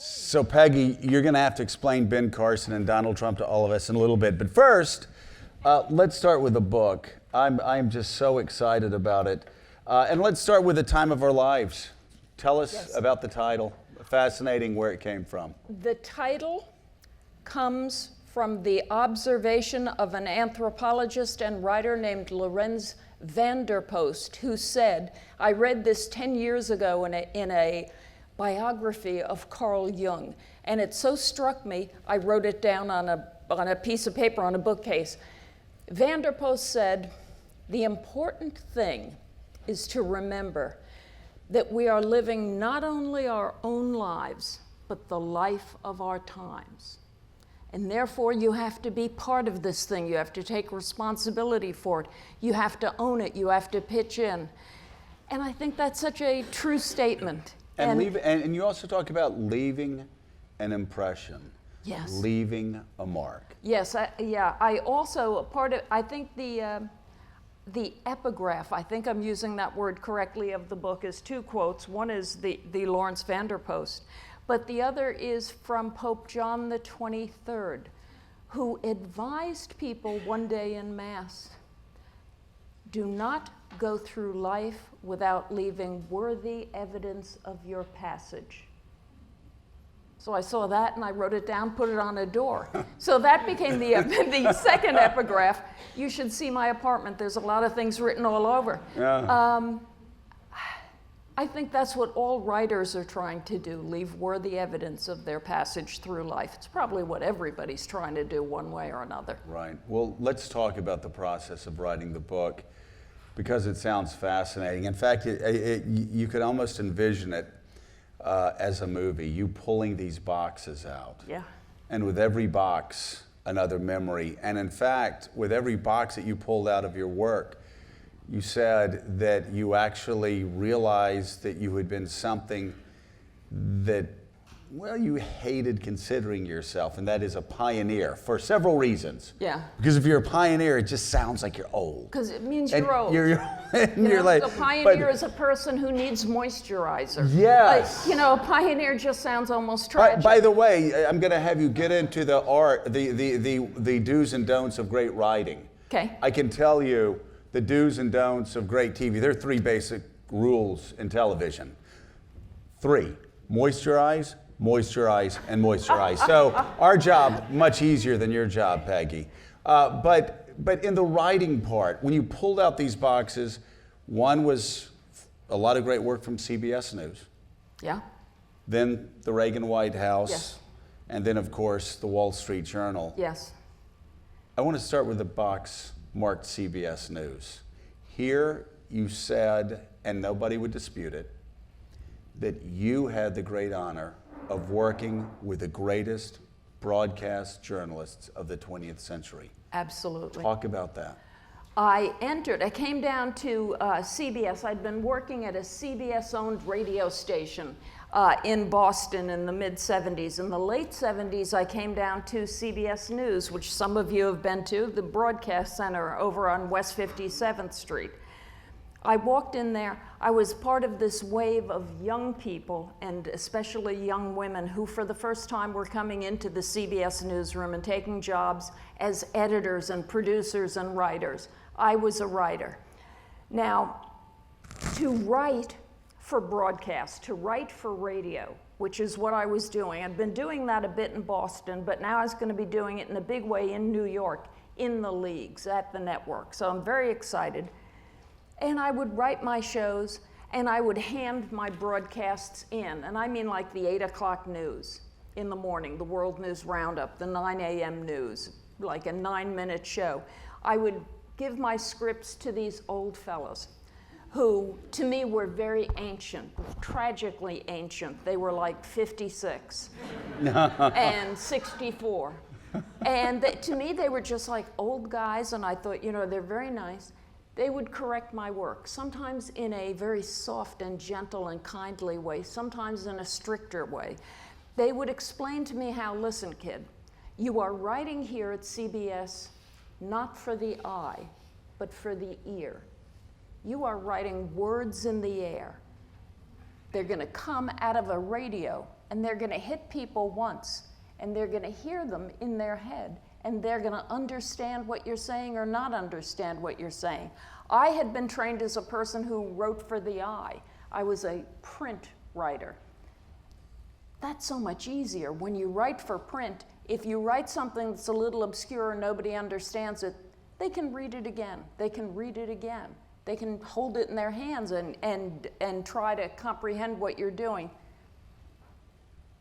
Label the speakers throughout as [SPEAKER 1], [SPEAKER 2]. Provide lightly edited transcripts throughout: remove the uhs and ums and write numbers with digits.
[SPEAKER 1] So Peggy, you're going to have to explain Ben Carson and Donald Trump to all of us in a little bit. But first, let's start with the book. I'm just so excited about it. And let's start with the time of our lives. Tell us about the title. Fascinating where it came from.
[SPEAKER 2] The title comes from the observation of an anthropologist and writer named Lorenz van der Post, who said, I read this 10 years ago in a biography of Carl Jung, and it so struck me, I wrote it down on a piece of paper on a bookcase. Van der Post said, the important thing is to remember that we are living not only our own lives, but the life of our times. And therefore, you have to be part of this thing. You have to take responsibility for it. You have to own it. You have to pitch in. And I think that's such a true statement.
[SPEAKER 1] And you also talk about leaving an impression.
[SPEAKER 2] Yes.
[SPEAKER 1] Leaving a mark.
[SPEAKER 2] Yes, I also, I think the epigraph, I think I'm using that word correctly, of the book is two quotes. One is the Lawrence van der Post, but the other is from Pope John the 23rd, who advised people one day in Mass, do not go through life without leaving worthy evidence of your passage. So I saw that and I wrote it down, put it on a door. So that became the second epigraph. You should see my apartment. There's a lot of things written all over.
[SPEAKER 1] Yeah.
[SPEAKER 2] I think that's what all writers are trying to do, leave worthy evidence of their passage through life. It's probably what everybody's trying to do one way or another.
[SPEAKER 1] Right. Well, let's talk about the process of writing the book, because it sounds fascinating. In fact, you could almost envision it as a movie, you pulling these boxes out.
[SPEAKER 2] Yeah.
[SPEAKER 1] And with every box, another memory. And in fact, with every box that you pulled out of your work, you said that you actually realized that you had been something that, well, you hated considering yourself, and that is a pioneer, for several reasons.
[SPEAKER 2] Yeah.
[SPEAKER 1] Because if you're a pioneer, it just sounds like you're old.
[SPEAKER 2] Because it means you're old.
[SPEAKER 1] You're like,
[SPEAKER 2] a pioneer is a person who needs moisturizer.
[SPEAKER 1] Yes.
[SPEAKER 2] A pioneer just sounds almost tragic.
[SPEAKER 1] By the way, I'm going to have you get into the art, the do's and don'ts of great writing.
[SPEAKER 2] Okay.
[SPEAKER 1] I can tell you the do's and don'ts of great TV. There are three basic rules in television. 3, moisturize, moisturize, and moisturize. So our job, much easier than your job, Peggy. But in the writing part, when you pulled out these boxes, one was a lot of great work from CBS News.
[SPEAKER 2] Yeah.
[SPEAKER 1] Then the Reagan White House.
[SPEAKER 2] Yes.
[SPEAKER 1] And then, of course, the Wall Street Journal.
[SPEAKER 2] Yes.
[SPEAKER 1] I want to start with the box marked CBS News. Here you said, and nobody would dispute it, that you had the great honor of working with the greatest broadcast journalists of the 20th century.
[SPEAKER 2] Absolutely.
[SPEAKER 1] Talk about that.
[SPEAKER 2] I came down to CBS. I'd been working at a CBS-owned radio station in Boston in the mid-'70s. In the late '70s, I came down to CBS News, which some of you have been to, the broadcast center over on West 57th Street. I walked in there. I was part of this wave of young people, and especially young women, who for the first time were coming into the CBS newsroom and taking jobs as editors and producers and writers. I was a writer. Now, to write for broadcast, to write for radio, which is what I was doing. I'd been doing that a bit in Boston, but now I was going to be doing it in a big way in New York, in the leagues, at the network. So I'm very excited. And I would write my shows, and I would hand my broadcasts in. And I mean like the 8 o'clock news in the morning, the World News Roundup, the 9 a.m. news, like a 9-minute show. I would give my scripts to these old fellows who, to me, were very ancient, tragically ancient. They were like 56 and 64. And to me, they were just like old guys, and I thought, they're very nice. They would correct my work, sometimes in a very soft and gentle and kindly way, sometimes in a stricter way. They would explain to me how, listen, kid, you are writing here at CBS not for the eye, but for the ear. You are writing words in the air. They're going to come out of a radio, and they're going to hit people once, and they're going to hear them in their head, and they're going to understand what you're saying or not understand what you're saying. I had been trained as a person who wrote for the eye. I was a print writer. That's so much easier. When you write for print, if you write something that's a little obscure and nobody understands it, they can read it again. They can read it again. They can hold it in their hands and try to comprehend what you're doing.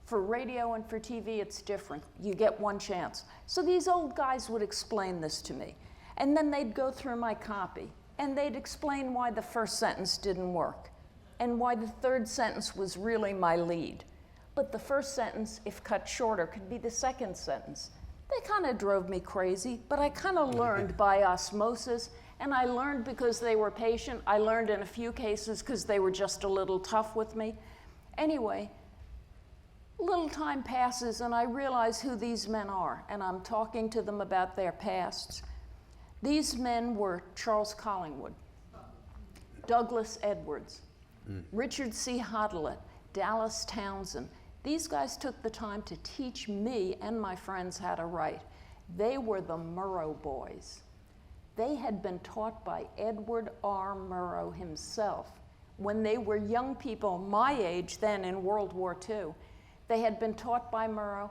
[SPEAKER 2] For radio and for TV, it's different. You get one chance. So these old guys would explain this to me. And then they'd go through my copy, and they'd explain why the first sentence didn't work, and why the third sentence was really my lead. But the first sentence, if cut shorter, could be the second sentence. They kind of drove me crazy, but I kind of learned by osmosis, and I learned because they were patient. I learned in a few cases because they were just a little tough with me. Anyway, a little time passes, and I realize who these men are, and I'm talking to them about their pasts. These men were Charles Collingwood, Douglas Edwards, Richard C. Hodelet, Dallas Townsend. These guys took the time to teach me and my friends how to write. They were the Murrow boys. They had been taught by Edward R. Murrow himself. When they were young people my age then in World War II, they had been taught by Murrow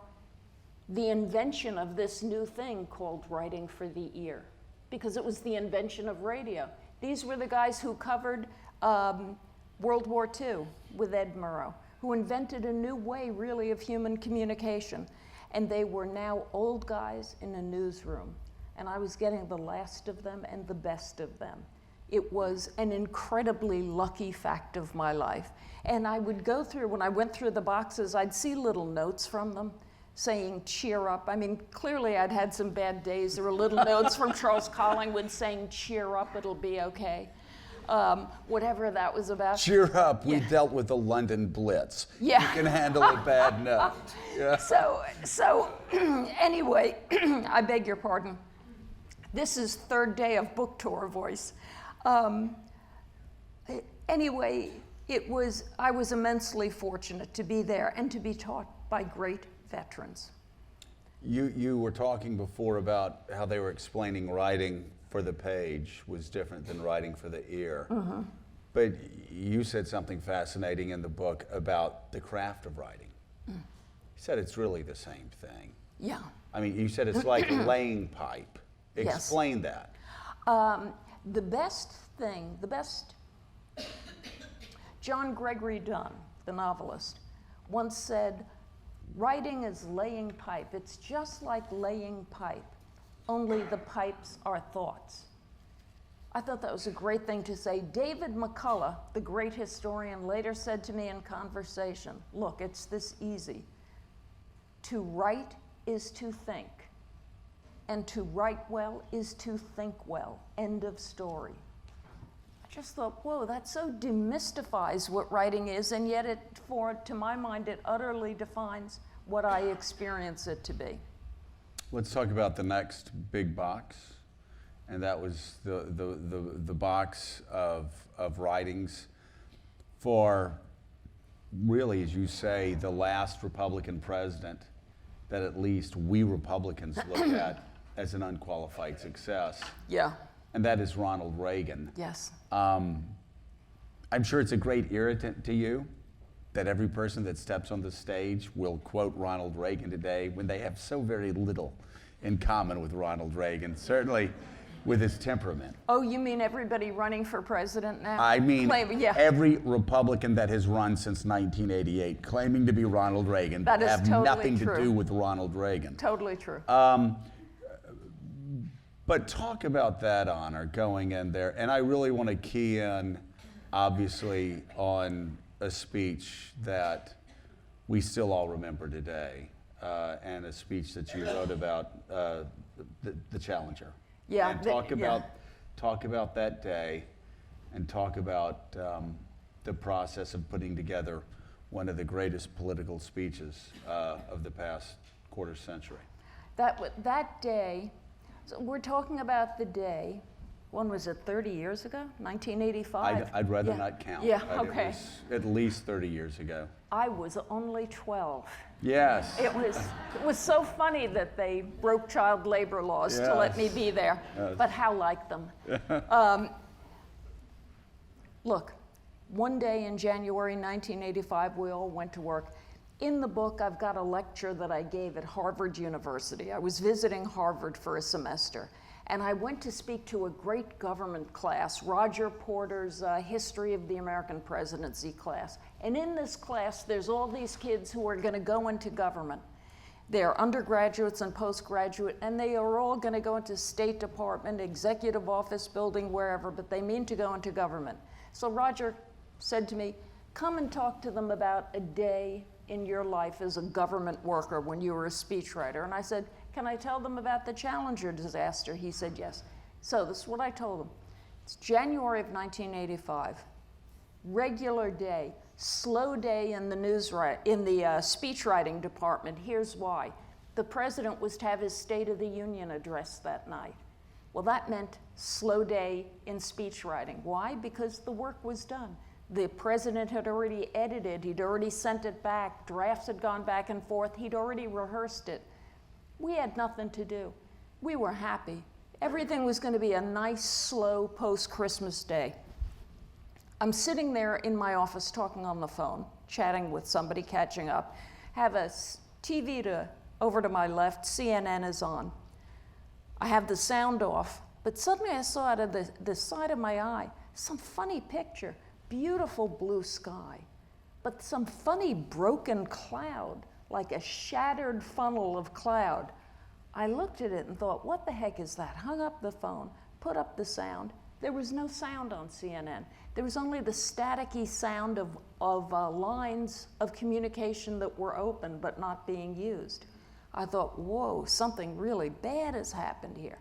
[SPEAKER 2] the invention of this new thing called writing for the ear, because it was the invention of radio. These were the guys who covered World War II with Ed Murrow, who invented a new way, really, of human communication. And they were now old guys in a newsroom. And I was getting the last of them and the best of them. It was an incredibly lucky fact of my life. And I would go through, when I went through the boxes, I'd see little notes from them saying, cheer up. I mean, clearly I'd had some bad days. There were little notes from Charles Collingwood saying, cheer up, it'll be okay. Whatever that was about.
[SPEAKER 1] Cheer up, we dealt with the London Blitz.
[SPEAKER 2] Yeah.
[SPEAKER 1] You can handle a bad note. Yeah.
[SPEAKER 2] So anyway, I beg your pardon. This is third day of book tour voice. Anyway, I was immensely fortunate to be there and to be taught by great veterans.
[SPEAKER 1] You were talking before about how they were explaining writing for the page was different than writing for the ear. Mm-hmm. But you said something fascinating in the book about the craft of writing. You said it's really the same thing.
[SPEAKER 2] Yeah.
[SPEAKER 1] I mean, you said it's like laying pipe. Explain that.
[SPEAKER 2] The best, John Gregory Dunn, the novelist, once said, writing is laying pipe. It's just like laying pipe, only the pipes are thoughts. I thought that was a great thing to say. David McCullough, the great historian, later said to me in conversation, look, it's this easy. To write is to think, and to write well is to think well. End of story. I just thought, whoa, that so demystifies what writing is, and yet to my mind, it utterly defines what I experience it to be.
[SPEAKER 1] Let's talk about the next big box, and that was the box of writings for, really, as you say, the last Republican president that at least we Republicans look at as an unqualified success.
[SPEAKER 2] Yeah.
[SPEAKER 1] And that is Ronald Reagan.
[SPEAKER 2] Yes.
[SPEAKER 1] I'm sure it's a great irritant to you that every person that steps on the stage will quote Ronald Reagan today when they have so very little in common with Ronald Reagan, certainly with his temperament.
[SPEAKER 2] Oh, you mean everybody running for president now?
[SPEAKER 1] I mean,
[SPEAKER 2] yeah.
[SPEAKER 1] Every Republican that has run since 1988 claiming to be Ronald Reagan
[SPEAKER 2] that is
[SPEAKER 1] have
[SPEAKER 2] totally
[SPEAKER 1] nothing
[SPEAKER 2] true.
[SPEAKER 1] to do with Ronald Reagan.
[SPEAKER 2] Totally true.
[SPEAKER 1] But talk about that honor going in there. And I really want to key in, obviously, on a speech that we still all remember today, and a speech that you wrote about the Challenger.
[SPEAKER 2] Yeah.
[SPEAKER 1] And talk about that day, and talk about the process of putting together one of the greatest political speeches of the past quarter century.
[SPEAKER 2] That day, so we're talking about the day when was it, 30 years ago? 1985?
[SPEAKER 1] I'd rather not count.
[SPEAKER 2] Yeah,
[SPEAKER 1] but
[SPEAKER 2] okay.
[SPEAKER 1] It was at least 30 years ago.
[SPEAKER 2] I was only 12.
[SPEAKER 1] Yes.
[SPEAKER 2] It was so funny that they broke child labor laws to let me be there, but how like them. Look, one day in January 1985, we all went to work. In the book, I've got a lecture that I gave at Harvard University. I was visiting Harvard for a semester, and I went to speak to a great government class, Roger Porter's History of the American Presidency class. And in this class, there's all these kids who are going to go into government. They're undergraduates and postgraduate, and they are all going to go into State Department, executive office building, wherever, but they mean to go into government. So Roger said to me, come and talk to them about a day in your life as a government worker when you were a speechwriter. And I said, can I tell them about the Challenger disaster? He said, yes. So this is what I told him. It's January of 1985, regular day, slow day in the speechwriting department. Here's why. The president was to have his State of the Union address that night. Well, that meant slow day in speechwriting. Why? Because the work was done. The president had already edited, he'd already sent it back, drafts had gone back and forth, he'd already rehearsed it. We had nothing to do. We were happy. Everything was going to be a nice, slow post-Christmas day. I'm sitting there in my office talking on the phone, chatting with somebody, catching up. Have a TV over to my left, CNN is on. I have the sound off, but suddenly I saw out of the side of my eye some funny picture, beautiful blue sky, but some funny broken cloud, like a shattered funnel of cloud. I looked at it and thought, what the heck is that? Hung up the phone, put up the sound. There was no sound on CNN. There was only the staticky sound of lines of communication that were open but not being used. I thought, whoa, something really bad has happened here.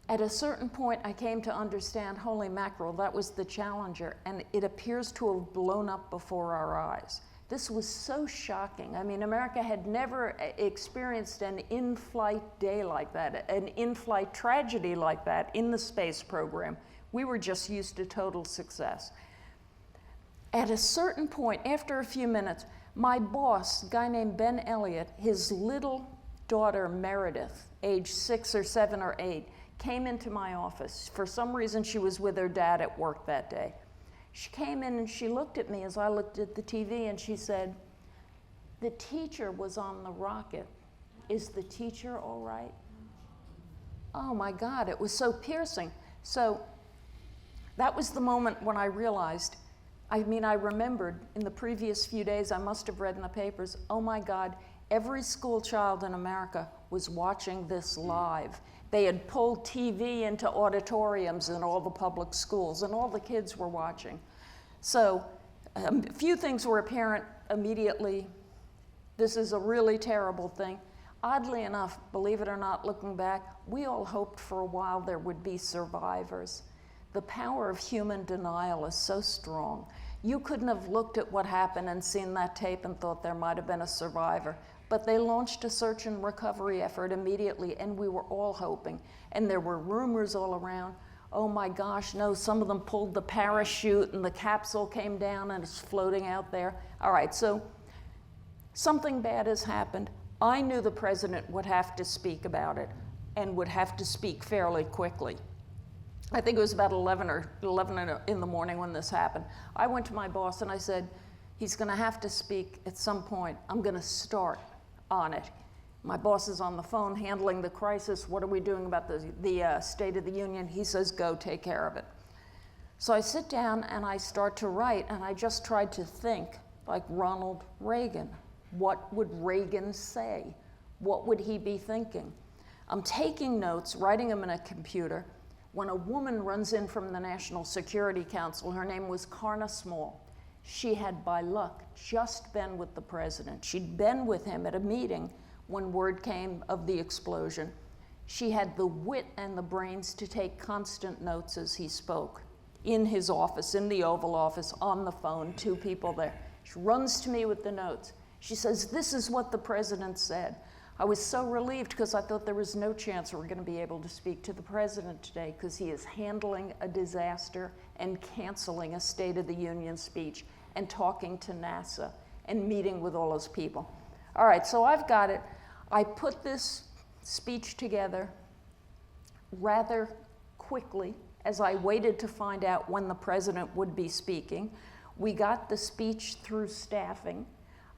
[SPEAKER 2] At a certain point, I came to understand, holy mackerel, that was the Challenger, and it appears to have blown up before our eyes. This was so shocking. I mean, America had never experienced an in-flight day like that, an in-flight tragedy like that in the space program. We were just used to total success. At a certain point, after a few minutes, my boss, a guy named Ben Elliott, his little daughter Meredith, age 6 or 7 or 8, came into my office. For some reason, she was with her dad at work that day. She came in and she looked at me as I looked at the TV and she said, the teacher was on the rocket. Is the teacher all right? Oh my God, it was so piercing. So that was the moment when I realized, I remembered in the previous few days, I must have read in the papers, oh my God, every school child in America was watching this live. They had pulled TV into auditoriums in all the public schools, and all the kids were watching. So a few things were apparent immediately. This is a really terrible thing. Oddly enough, believe it or not, looking back, we all hoped for a while there would be survivors. The power of human denial is so strong. You couldn't have looked at what happened and seen that tape and thought there might have been a survivor. But they launched a search and recovery effort immediately, and we were all hoping. And there were rumors all around, oh my gosh, no, some of them pulled the parachute and the capsule came down and it's floating out there. All right, so something bad has happened. I knew the president would have to speak about it and would have to speak fairly quickly. I think it was about 11 in the morning when this happened. I went to my boss and I said, he's going to have to speak at some point. I'm going to start on it. My boss is on the phone handling the crisis. What are we doing about the State of the Union? He says, go take care of it. So I sit down and I start to write, and I just tried to think like Ronald Reagan. What would Reagan say? What would he be thinking? I'm taking notes, writing them in a computer, when a woman runs in from the National Security Council. Her name was Karna Small. She had, by luck, just been with the president. She'd been with him at a meeting when word came of the explosion. She had the wit and the brains to take constant notes as he spoke, in his office, in the Oval Office, on the phone, 2 people there. She runs to me with the notes. She says, this is what the president said. I was so relieved because I thought there was no chance we were going to be able to speak to the president today because he is handling a disaster and canceling a State of the Union speech and talking to NASA and meeting with all those people. All right, so I've got it. I put this speech together rather quickly as I waited to find out when the president would be speaking. We got the speech through staffing.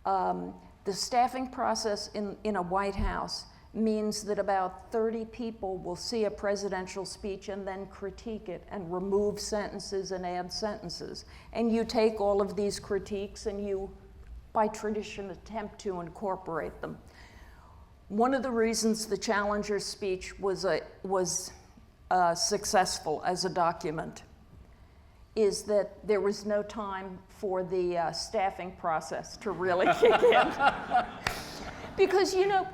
[SPEAKER 2] The staffing process in a White House means that about 30 people will see a presidential speech and then critique it and remove sentences and add sentences. And you take all of these critiques and you, by tradition, attempt to incorporate them. One of the reasons the Challenger's speech was successful as a document is that there was no time for the staffing process to really kick in. Because, you know,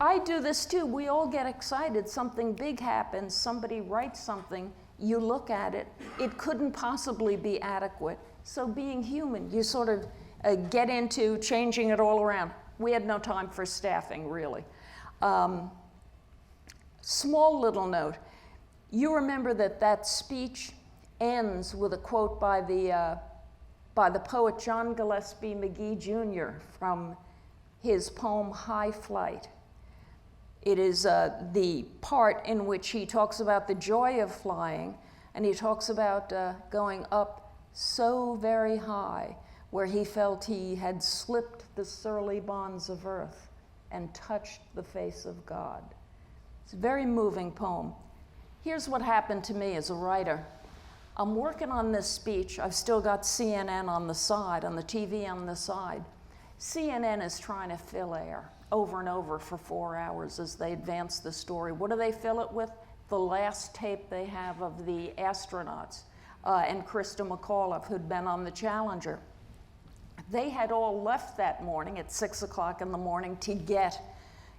[SPEAKER 2] I do this too, we all get excited, something big happens, somebody writes something, you look at it, it couldn't possibly be adequate. So being human, you sort of get into changing it all around. We had no time for staffing, really. Small little note, you remember that speech ends with a quote by the poet John Gillespie Magee Jr. from his poem High Flight. It is the part in which he talks about the joy of flying, and he talks about going up so very high, where he felt he had slipped the surly bonds of earth and touched the face of God. It's a very moving poem. Here's what happened to me as a writer. I'm working on this speech. I've still got CNN on the side, on the TV on the side. CNN is trying to fill air over and over for 4 hours as they advance the story. What do they fill it with? The last tape they have of the astronauts and Krista McAuliffe, who'd been on the Challenger. They had all left that morning at 6 o'clock in the morning to get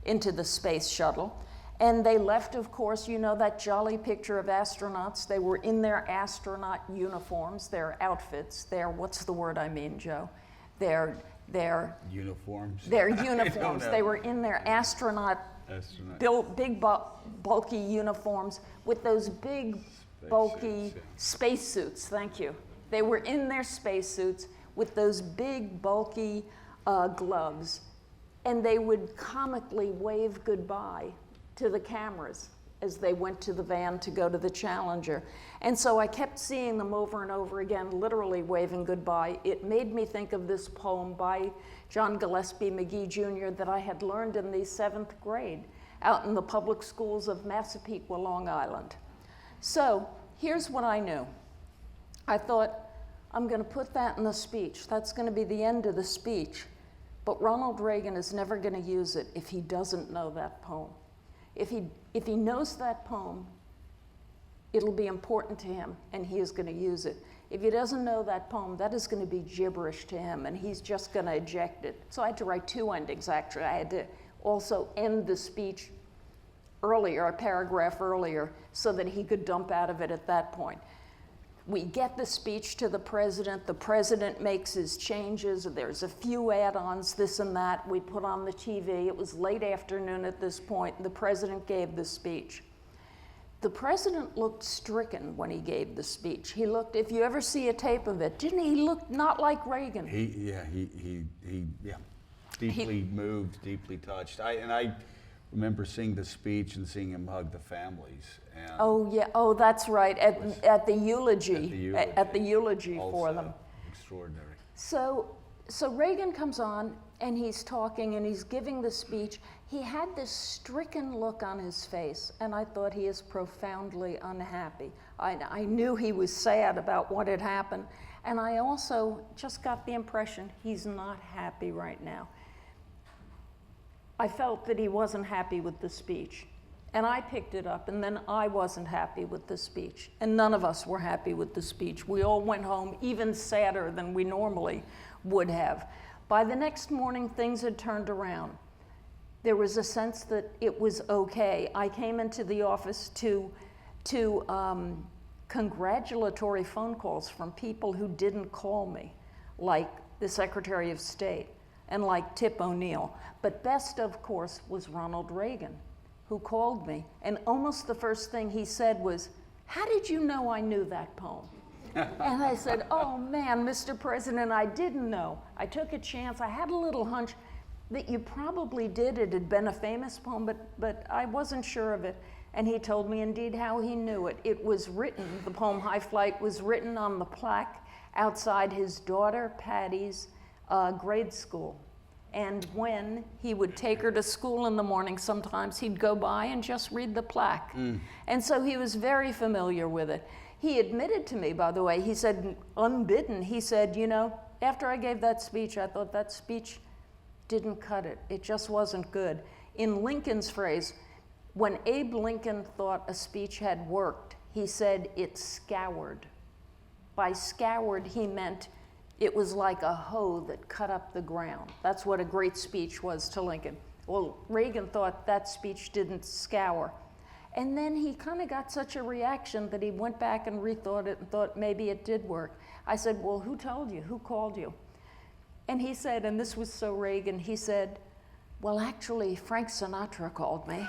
[SPEAKER 2] into the space shuttle. And they left, of course, you know that jolly picture of astronauts. They were in their astronaut uniforms, their outfits, their, what's the word I mean, Joe? Their
[SPEAKER 1] uniforms.
[SPEAKER 2] Their uniforms. They were in their big bulky uniforms with those big bulky spacesuits. Thank you. They were in their spacesuits with those big bulky gloves, and they would comically wave goodbye to the cameras as they went to the van to go to the Challenger. And so I kept seeing them over and over again, literally waving goodbye. It made me think of this poem by John Gillespie Magee Jr. that I had learned in the 7th grade out in the public schools of Massapequa, Long Island. So here's what I knew. I thought, I'm going to put that in the speech. That's going to be the end of the speech. But Ronald Reagan is never going to use it if he doesn't know that poem. If he knows that poem, it'll be important to him, and he is going to use it. If he doesn't know that poem, that is going to be gibberish to him, and he's just going to eject it. So I had to write 2 endings, actually. I had to also end the speech earlier, a paragraph earlier, so that he could dump out of it at that point. We get the speech to the president makes his changes, there's a few add-ons, this and that, we put on the TV. It was late afternoon at this point, the president gave the speech. The president looked stricken when he gave the speech. He looked, if you ever see a tape of it, didn't he look not like Reagan?
[SPEAKER 1] Deeply moved, deeply touched. I remember seeing the speech and seeing him hug the families. And
[SPEAKER 2] oh yeah, oh that's right, at the eulogy for them.
[SPEAKER 1] Extraordinary.
[SPEAKER 2] So Reagan comes on and he's talking and he's giving the speech. He had this stricken look on his face, and I thought he is profoundly unhappy. I knew he was sad about what had happened, and I also just got the impression he's not happy right now. I felt that he wasn't happy with the speech. And I picked it up, and then I wasn't happy with the speech. And none of us were happy with the speech. We all went home even sadder than we normally would have. By the next morning, things had turned around. There was a sense that it was okay. I came into the office to congratulatory phone calls from people who didn't call me, like the Secretary of State. and like Tip O'Neill. But best, of course, was Ronald Reagan, who called me. And almost the first thing he said was, "How did you know I knew that poem?" And I said, "Oh man, Mr. President, I didn't know. I took a chance. I had a little hunch that you probably did. It had been a famous poem, but I wasn't sure of it." And he told me indeed how he knew it. It was written, the poem High Flight was written on the plaque outside his daughter Patty's grade school. And when he would take her to school in the morning, sometimes he'd go by and just read the plaque. And so he was very familiar with it. He admitted to me, by the way, he said, unbidden, he said, "You know, after I gave that speech, I thought that speech didn't cut it. It just wasn't good." In Lincoln's phrase, when Abe Lincoln thought a speech had worked, he said it scoured. By scoured, he meant it was like a hoe that cut up the ground. That's what a great speech was to Lincoln. Well, Reagan thought that speech didn't scour. And then he kind of got such a reaction that he went back and rethought it and thought maybe it did work. I said, "Well, who told you? Who called you?" And he said, and this was so Reagan, he said, "Well, actually, Frank Sinatra called me."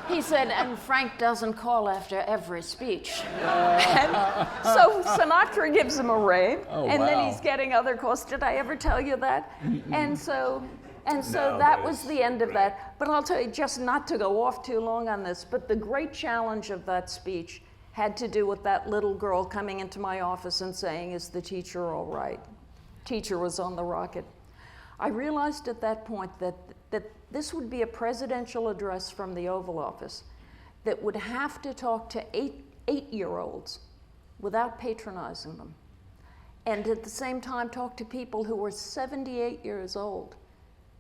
[SPEAKER 2] He said, "And Frank doesn't call after every speech." And so Sinatra gives him a rave, and then he's getting other calls. Did I ever tell you that? And so
[SPEAKER 1] No,
[SPEAKER 2] that was the end of that. But I'll tell you, just not to go off too long on this, but the great challenge of that speech had to do with that little girl coming into my office and saying, "Is the teacher all right?" Teacher was on the rocket. I realized at that point that this would be a presidential address from the Oval Office that would have to talk to eight-year-olds without patronizing them, and at the same time talk to people who were 78 years old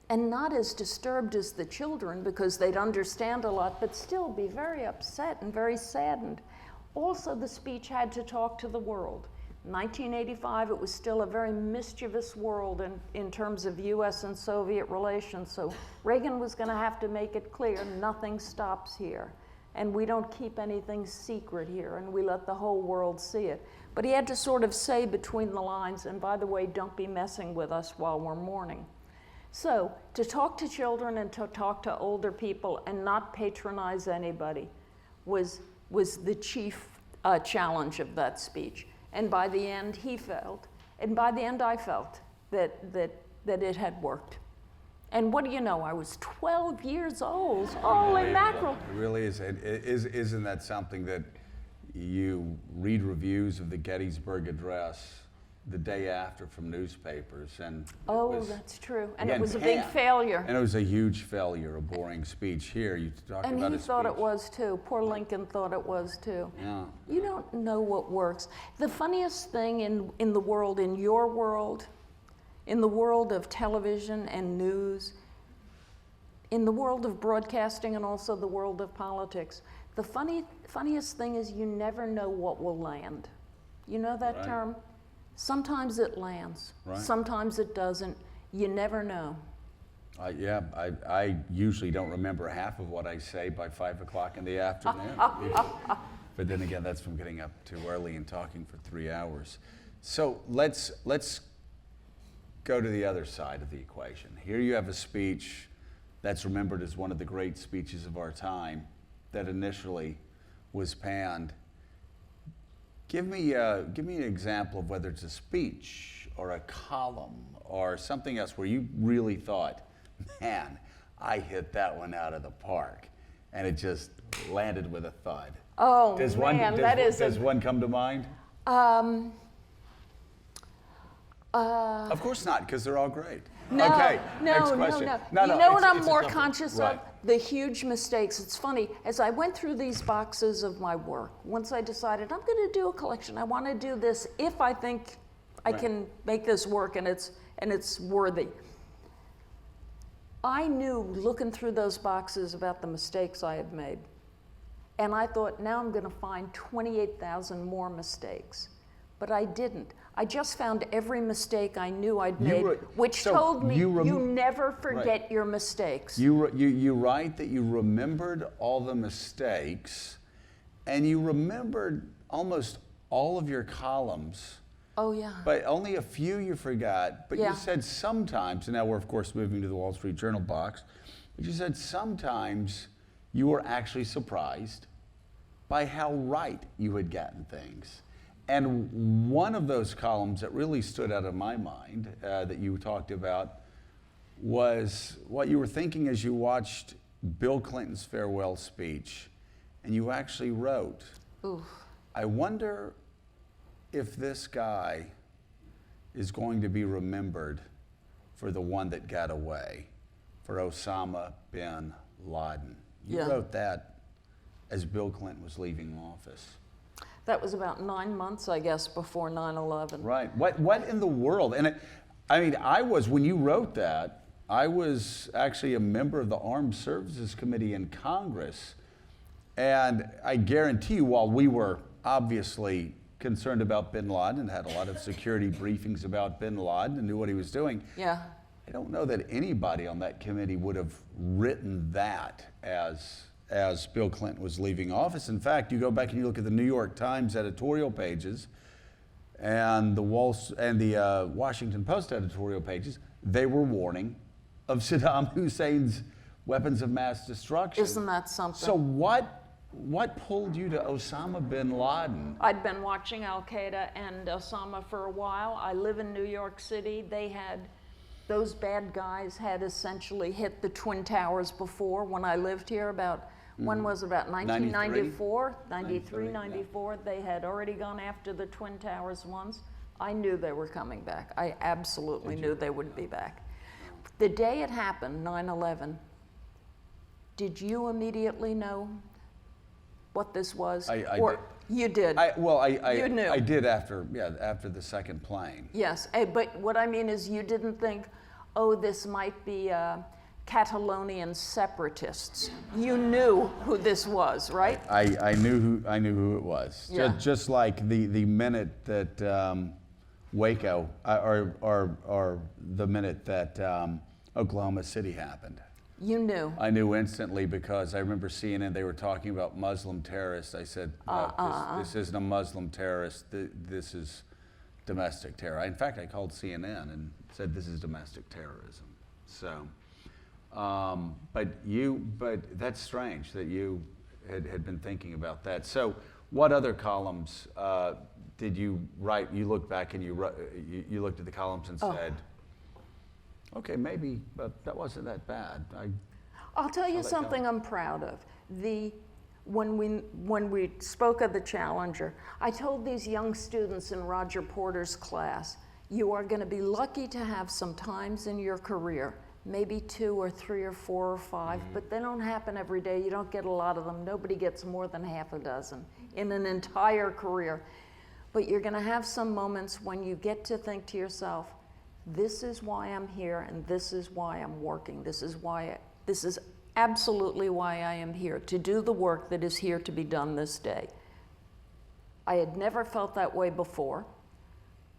[SPEAKER 2] and not as disturbed as the children because they'd understand a lot, but still be very upset and very saddened. Also, the speech had to talk to the world. 1985, it was still a very mischievous world in terms of US and Soviet relations, so Reagan was going to have to make it clear nothing stops here, and we don't keep anything secret here, and we let the whole world see it. But he had to sort of say between the lines, and by the way, don't be messing with us while we're mourning. So to talk to children and to talk to older people and not patronize anybody was the chief challenge of that speech. And by the end, he felt, and by the end, I felt that it had worked. And what do you know? I was 12 years old. Holy mackerel!
[SPEAKER 1] It really is. Isn't that something that you read reviews of the Gettysburg Address the day after from newspapers, and
[SPEAKER 2] that's true. And
[SPEAKER 1] again,
[SPEAKER 2] it was a big failure.
[SPEAKER 1] And it was a huge failure, a boring speech. Here, you talk
[SPEAKER 2] and
[SPEAKER 1] about
[SPEAKER 2] he
[SPEAKER 1] a
[SPEAKER 2] thought
[SPEAKER 1] speech.
[SPEAKER 2] it was too. Poor Lincoln thought it was too.
[SPEAKER 1] Yeah.
[SPEAKER 2] You don't know what works. The funniest thing in the world, in your world, in the world of television and news, in the world of broadcasting and also the world of politics, the funniest thing is you never know what will land. You know that
[SPEAKER 1] Right.
[SPEAKER 2] term? Sometimes it lands,
[SPEAKER 1] Right.
[SPEAKER 2] sometimes it doesn't. You never know.
[SPEAKER 1] I usually don't remember half of what I say by 5 o'clock in the afternoon. But then again, that's from getting up too early and talking for 3 hours. So let's go to the other side of the equation. Here you have a speech that's remembered as one of the great speeches of our time that initially was panned. Give me an example of whether it's a speech or a column or something else where you really thought, man, I hit that one out of the park, and it just landed with a thud.
[SPEAKER 2] Oh,
[SPEAKER 1] Does
[SPEAKER 2] does
[SPEAKER 1] one come to mind? Of course not, because they're all great.
[SPEAKER 2] No,
[SPEAKER 1] okay,
[SPEAKER 2] no,
[SPEAKER 1] next question.
[SPEAKER 2] no. You know what I'm
[SPEAKER 1] it's a
[SPEAKER 2] more
[SPEAKER 1] tough one.
[SPEAKER 2] conscious
[SPEAKER 1] Right.
[SPEAKER 2] of? The huge mistakes. It's funny, as I went through these boxes of my work, once I decided I'm going to do a collection, I want to do this if I think I
[SPEAKER 1] Right.
[SPEAKER 2] can make this work and it's worthy. I knew, looking through those boxes, about the mistakes I had made. And I thought, now I'm going to find 28,000 more mistakes. But I didn't. I just found every mistake I knew I'd made, which told me you never forget your mistakes.
[SPEAKER 1] You write that you remembered all the mistakes, and you remembered almost all of your columns
[SPEAKER 2] Oh, yeah.
[SPEAKER 1] But only a few you forgot. But
[SPEAKER 2] Yeah.
[SPEAKER 1] you said sometimes, and now we're of course moving to the Wall Street Journal box, but you said sometimes you were actually surprised by how right you had gotten things. And one of those columns that really stood out in my mind that you talked about was what you were thinking as you watched Bill Clinton's farewell speech. And you actually wrote,
[SPEAKER 2] Oof.
[SPEAKER 1] I wonder if this guy is going to be remembered for the one that got away, for Osama bin Laden. You
[SPEAKER 2] Yeah.
[SPEAKER 1] wrote that as Bill Clinton was leaving office.
[SPEAKER 2] That was about 9 months, I guess, before 9/11.
[SPEAKER 1] Right. What in the world? And when you wrote that, I was actually a member of the Armed Services Committee in Congress. And I guarantee you, while we were obviously concerned about bin Laden and had a lot of security briefings about bin Laden and knew what he was doing,
[SPEAKER 2] Yeah.
[SPEAKER 1] I don't know that anybody on that committee would have written that as Bill Clinton was leaving office. In fact, you go back and you look at the New York Times editorial pages and the Washington Post editorial pages, they were warning of Saddam Hussein's weapons of mass destruction.
[SPEAKER 2] Isn't that something?
[SPEAKER 1] So what pulled you to Osama bin Laden?
[SPEAKER 2] I'd been watching Al Qaeda and Osama for a while. I live in New York City. Those bad guys had essentially hit the Twin Towers before when I lived here when was it, about 1994, 93, 94. They had already gone after the Twin Towers once. I knew they were coming back. I absolutely knew they would be back. The day it happened, 9/11, did you immediately know what this was?
[SPEAKER 1] I
[SPEAKER 2] or
[SPEAKER 1] did.
[SPEAKER 2] You did?
[SPEAKER 1] You
[SPEAKER 2] knew.
[SPEAKER 1] I did after the second plane.
[SPEAKER 2] Yes, but what I mean is you didn't think, oh, this might be Catalonian separatists. You knew who this was, right?
[SPEAKER 1] I knew who it was.
[SPEAKER 2] Yeah.
[SPEAKER 1] Just like the minute that Waco, or the minute that Oklahoma City happened.
[SPEAKER 2] You knew.
[SPEAKER 1] I knew instantly because I remember CNN, they were talking about Muslim terrorists. I said, this isn't a Muslim terrorist, this is domestic terror. In fact, I called CNN and said, this is domestic terrorism. So, but that's strange that you had been thinking about that. So what other columns did you write? You looked back and you looked at the columns and said, okay, maybe, but that wasn't that bad.
[SPEAKER 2] I'll tell you something I'm proud of. When we spoke of the Challenger, I told these young students in Roger Porter's class, you are going to be lucky to have some times in your career, maybe 2 or 3 or 4 or 5, but they don't happen every day. You don't get a lot of them. Nobody gets more than half a dozen in an entire career. But you're going to have some moments when you get to think to yourself, this is why I'm here and this is why I'm working. This is absolutely why I am here, to do the work that is here to be done this day. I had never felt that way before.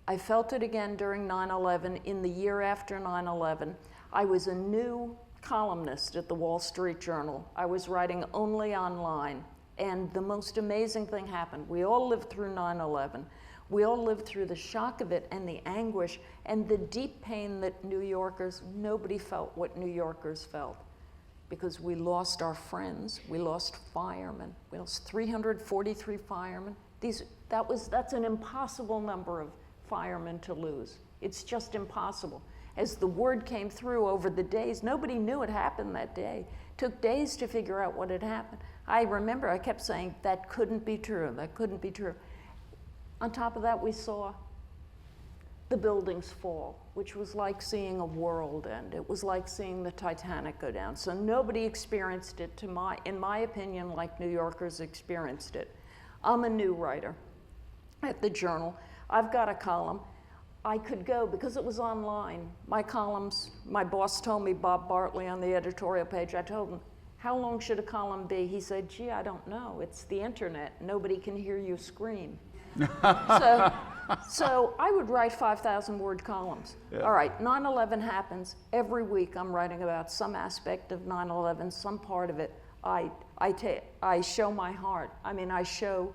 [SPEAKER 2] I felt it again during 9/11. In the year after 9/11, I was a new columnist at the Wall Street Journal. I was writing only online. And the most amazing thing happened. We all lived through 9/11. We all lived through the shock of it and the anguish and the deep pain that nobody felt what New Yorkers felt. Because we lost our friends, we lost firemen, we lost 343 firemen. That's an impossible number of firemen to lose. It's just impossible. As the word came through over the days, nobody knew it happened that day. It took days to figure out what had happened. I remember I kept saying, that couldn't be true, that couldn't be true. On top of that, we saw the buildings fall, which was like seeing a world end. It was like seeing the Titanic go down. So nobody experienced it, in my opinion, like New Yorkers experienced it. I'm a new writer at the Journal. I've got a column. I could go, because it was online, my columns, my boss told me, Bob Bartley on the editorial page, I told him, how long should a column be? He said, gee, I don't know. It's the internet. Nobody can hear you scream. So I would write 5,000 word columns.
[SPEAKER 1] Yeah.
[SPEAKER 2] All right, 9/11 happens. Every week I'm writing about some aspect of 9/11, some part of it. I show my heart. I mean, I show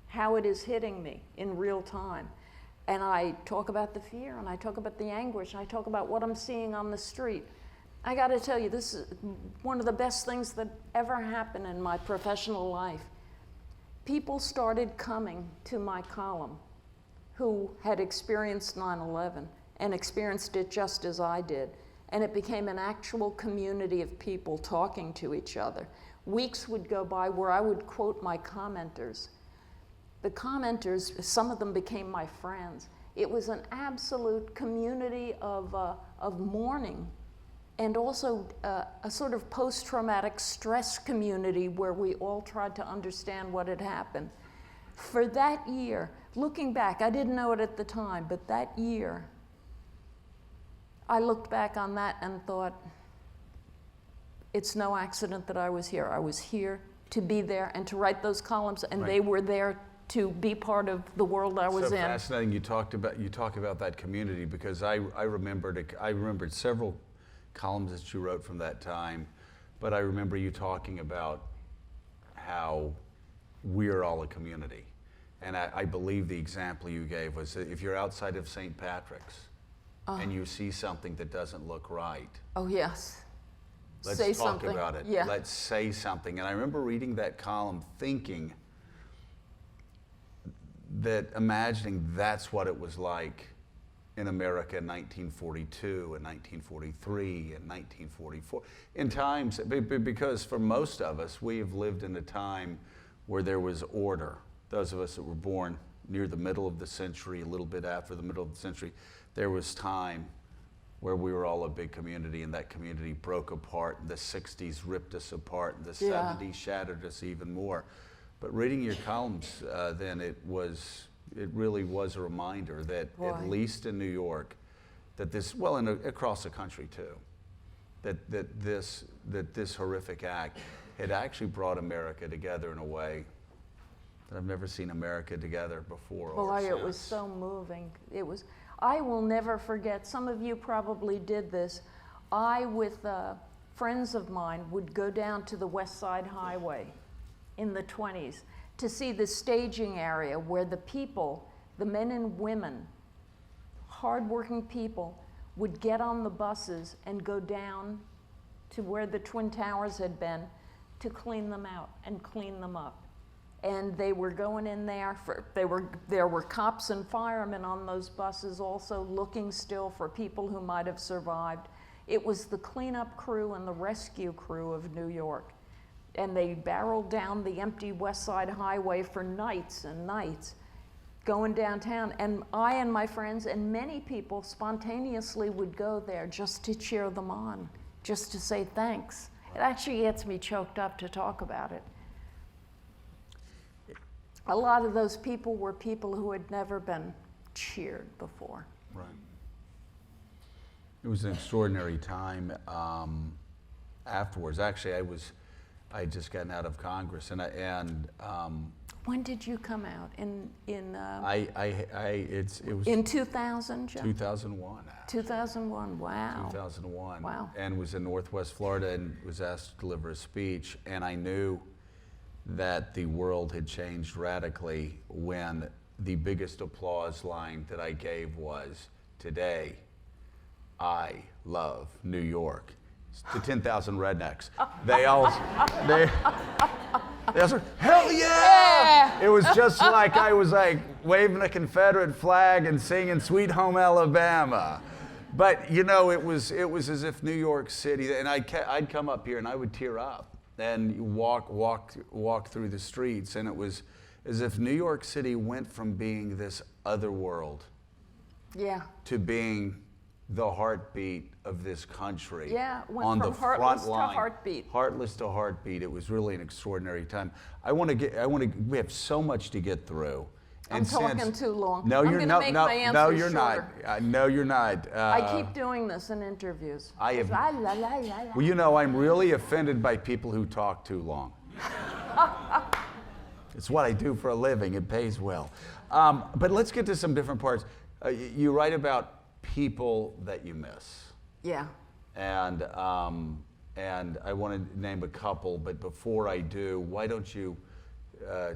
[SPEAKER 2] how it is hitting me in real time. And I talk about the fear, and I talk about the anguish, and I talk about what I'm seeing on the street. I got to tell you, this is one of the best things that ever happened in my professional life. People started coming to my column who had experienced 9/11 and experienced it just as I did. And it became an actual community of people talking to each other. Weeks would go by where I would quote my commenters. The commenters, some of them became my friends. It was an absolute community of mourning, and also a sort of post-traumatic stress community where we all tried to understand what had happened. For that year, looking back, I didn't know it at the time, but that year, I looked back on that and thought, it's no accident that I was here. I was here to be there and to write those columns, and they were there to be part of the world I was in.
[SPEAKER 1] So fascinating you talk about that community, because I remembered several columns that you wrote from that time, but I remember you talking about how we are all a community. And I believe the example you gave was that if you're outside of St. Patrick's and you see something that doesn't look right,
[SPEAKER 2] oh yes,
[SPEAKER 1] let's
[SPEAKER 2] say
[SPEAKER 1] talk
[SPEAKER 2] something.
[SPEAKER 1] about it.
[SPEAKER 2] Yeah.
[SPEAKER 1] Let's say something. And I remember reading that column thinking that, imagining that's what it was like in America in 1942 and 1943 and 1944. In times, because for most of us, we have lived in a time where there was order. Those of us that were born near the middle of the century, a little bit after the middle of the century, there was time where we were all a big community, and that community broke apart. The 60s ripped us apart, and the 70s shattered us even more. But reading your columns then, it really was a reminder that at least in New York, that this, well, across the country too, that this horrific act had actually brought America together in a way that I've never seen America together before.
[SPEAKER 2] Well, it was so moving. I will never forget, some of you probably did this. I, with friends of mine, would go down to the West Side Highway in the 20s to see the staging area where the people, the men and women, hardworking people, would get on the buses and go down to where the Twin Towers had been to clean them out and clean them up. And they were going in there, there were cops and firemen on those buses also looking still for people who might have survived. It was the cleanup crew and the rescue crew of New York. And they barreled down the empty West Side Highway for nights and nights, going downtown. And I and my friends and many people spontaneously would go there just to cheer them on, just to say thanks. It actually gets me choked up to talk about it. A lot of those people were people who had never been cheered before.
[SPEAKER 1] Right. It was an extraordinary time afterwards. Actually, I had just gotten out of Congress, and
[SPEAKER 2] when did you come out? It was
[SPEAKER 1] in
[SPEAKER 2] 2000, Joe?
[SPEAKER 1] 2001.
[SPEAKER 2] 2001. Wow.
[SPEAKER 1] 2001.
[SPEAKER 2] Wow.
[SPEAKER 1] And was in Northwest Florida and was asked to deliver a speech, and I knew that the world had changed radically when the biggest applause line that I gave was, "Today, I love New York." To 10,000 rednecks. They all said, "Hell yeah!" It was just like I was like waving a Confederate flag and singing "Sweet Home Alabama." But you know, it was as if New York City, and I'd come up here and I would tear up and walk through the streets, and it was as if New York City went from being this other world to being the heartbeat of this country.
[SPEAKER 2] Yeah, went
[SPEAKER 1] on
[SPEAKER 2] from
[SPEAKER 1] the
[SPEAKER 2] heartless
[SPEAKER 1] front line,
[SPEAKER 2] to heartbeat.
[SPEAKER 1] Heartless to heartbeat. It was really an extraordinary time. We have so much to get through.
[SPEAKER 2] I'm talking too long.
[SPEAKER 1] No, you're not.
[SPEAKER 2] No,
[SPEAKER 1] No, you're not. No, you're not.
[SPEAKER 2] I keep doing this in interviews.
[SPEAKER 1] I have.
[SPEAKER 2] La, la, la, la, la.
[SPEAKER 1] Well, you know, I'm really offended by people who talk too long. It's what I do for a living. It pays well. But let's get to some different parts. You write about people that you miss.
[SPEAKER 2] Yeah.
[SPEAKER 1] And I want to name a couple, but before I do, why don't you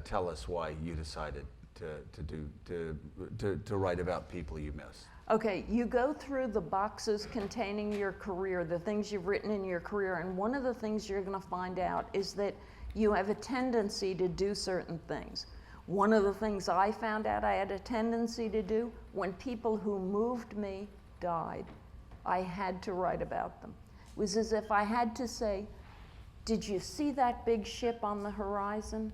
[SPEAKER 1] tell us why you decided to write about people you miss?
[SPEAKER 2] Okay, you go through the boxes containing your career, the things you've written in your career, and one of the things you're going to find out is that you have a tendency to do certain things. One of the things I found out I had a tendency to do, when people who moved me died, I had to write about them. It was as if I had to say, did you see that big ship on the horizon?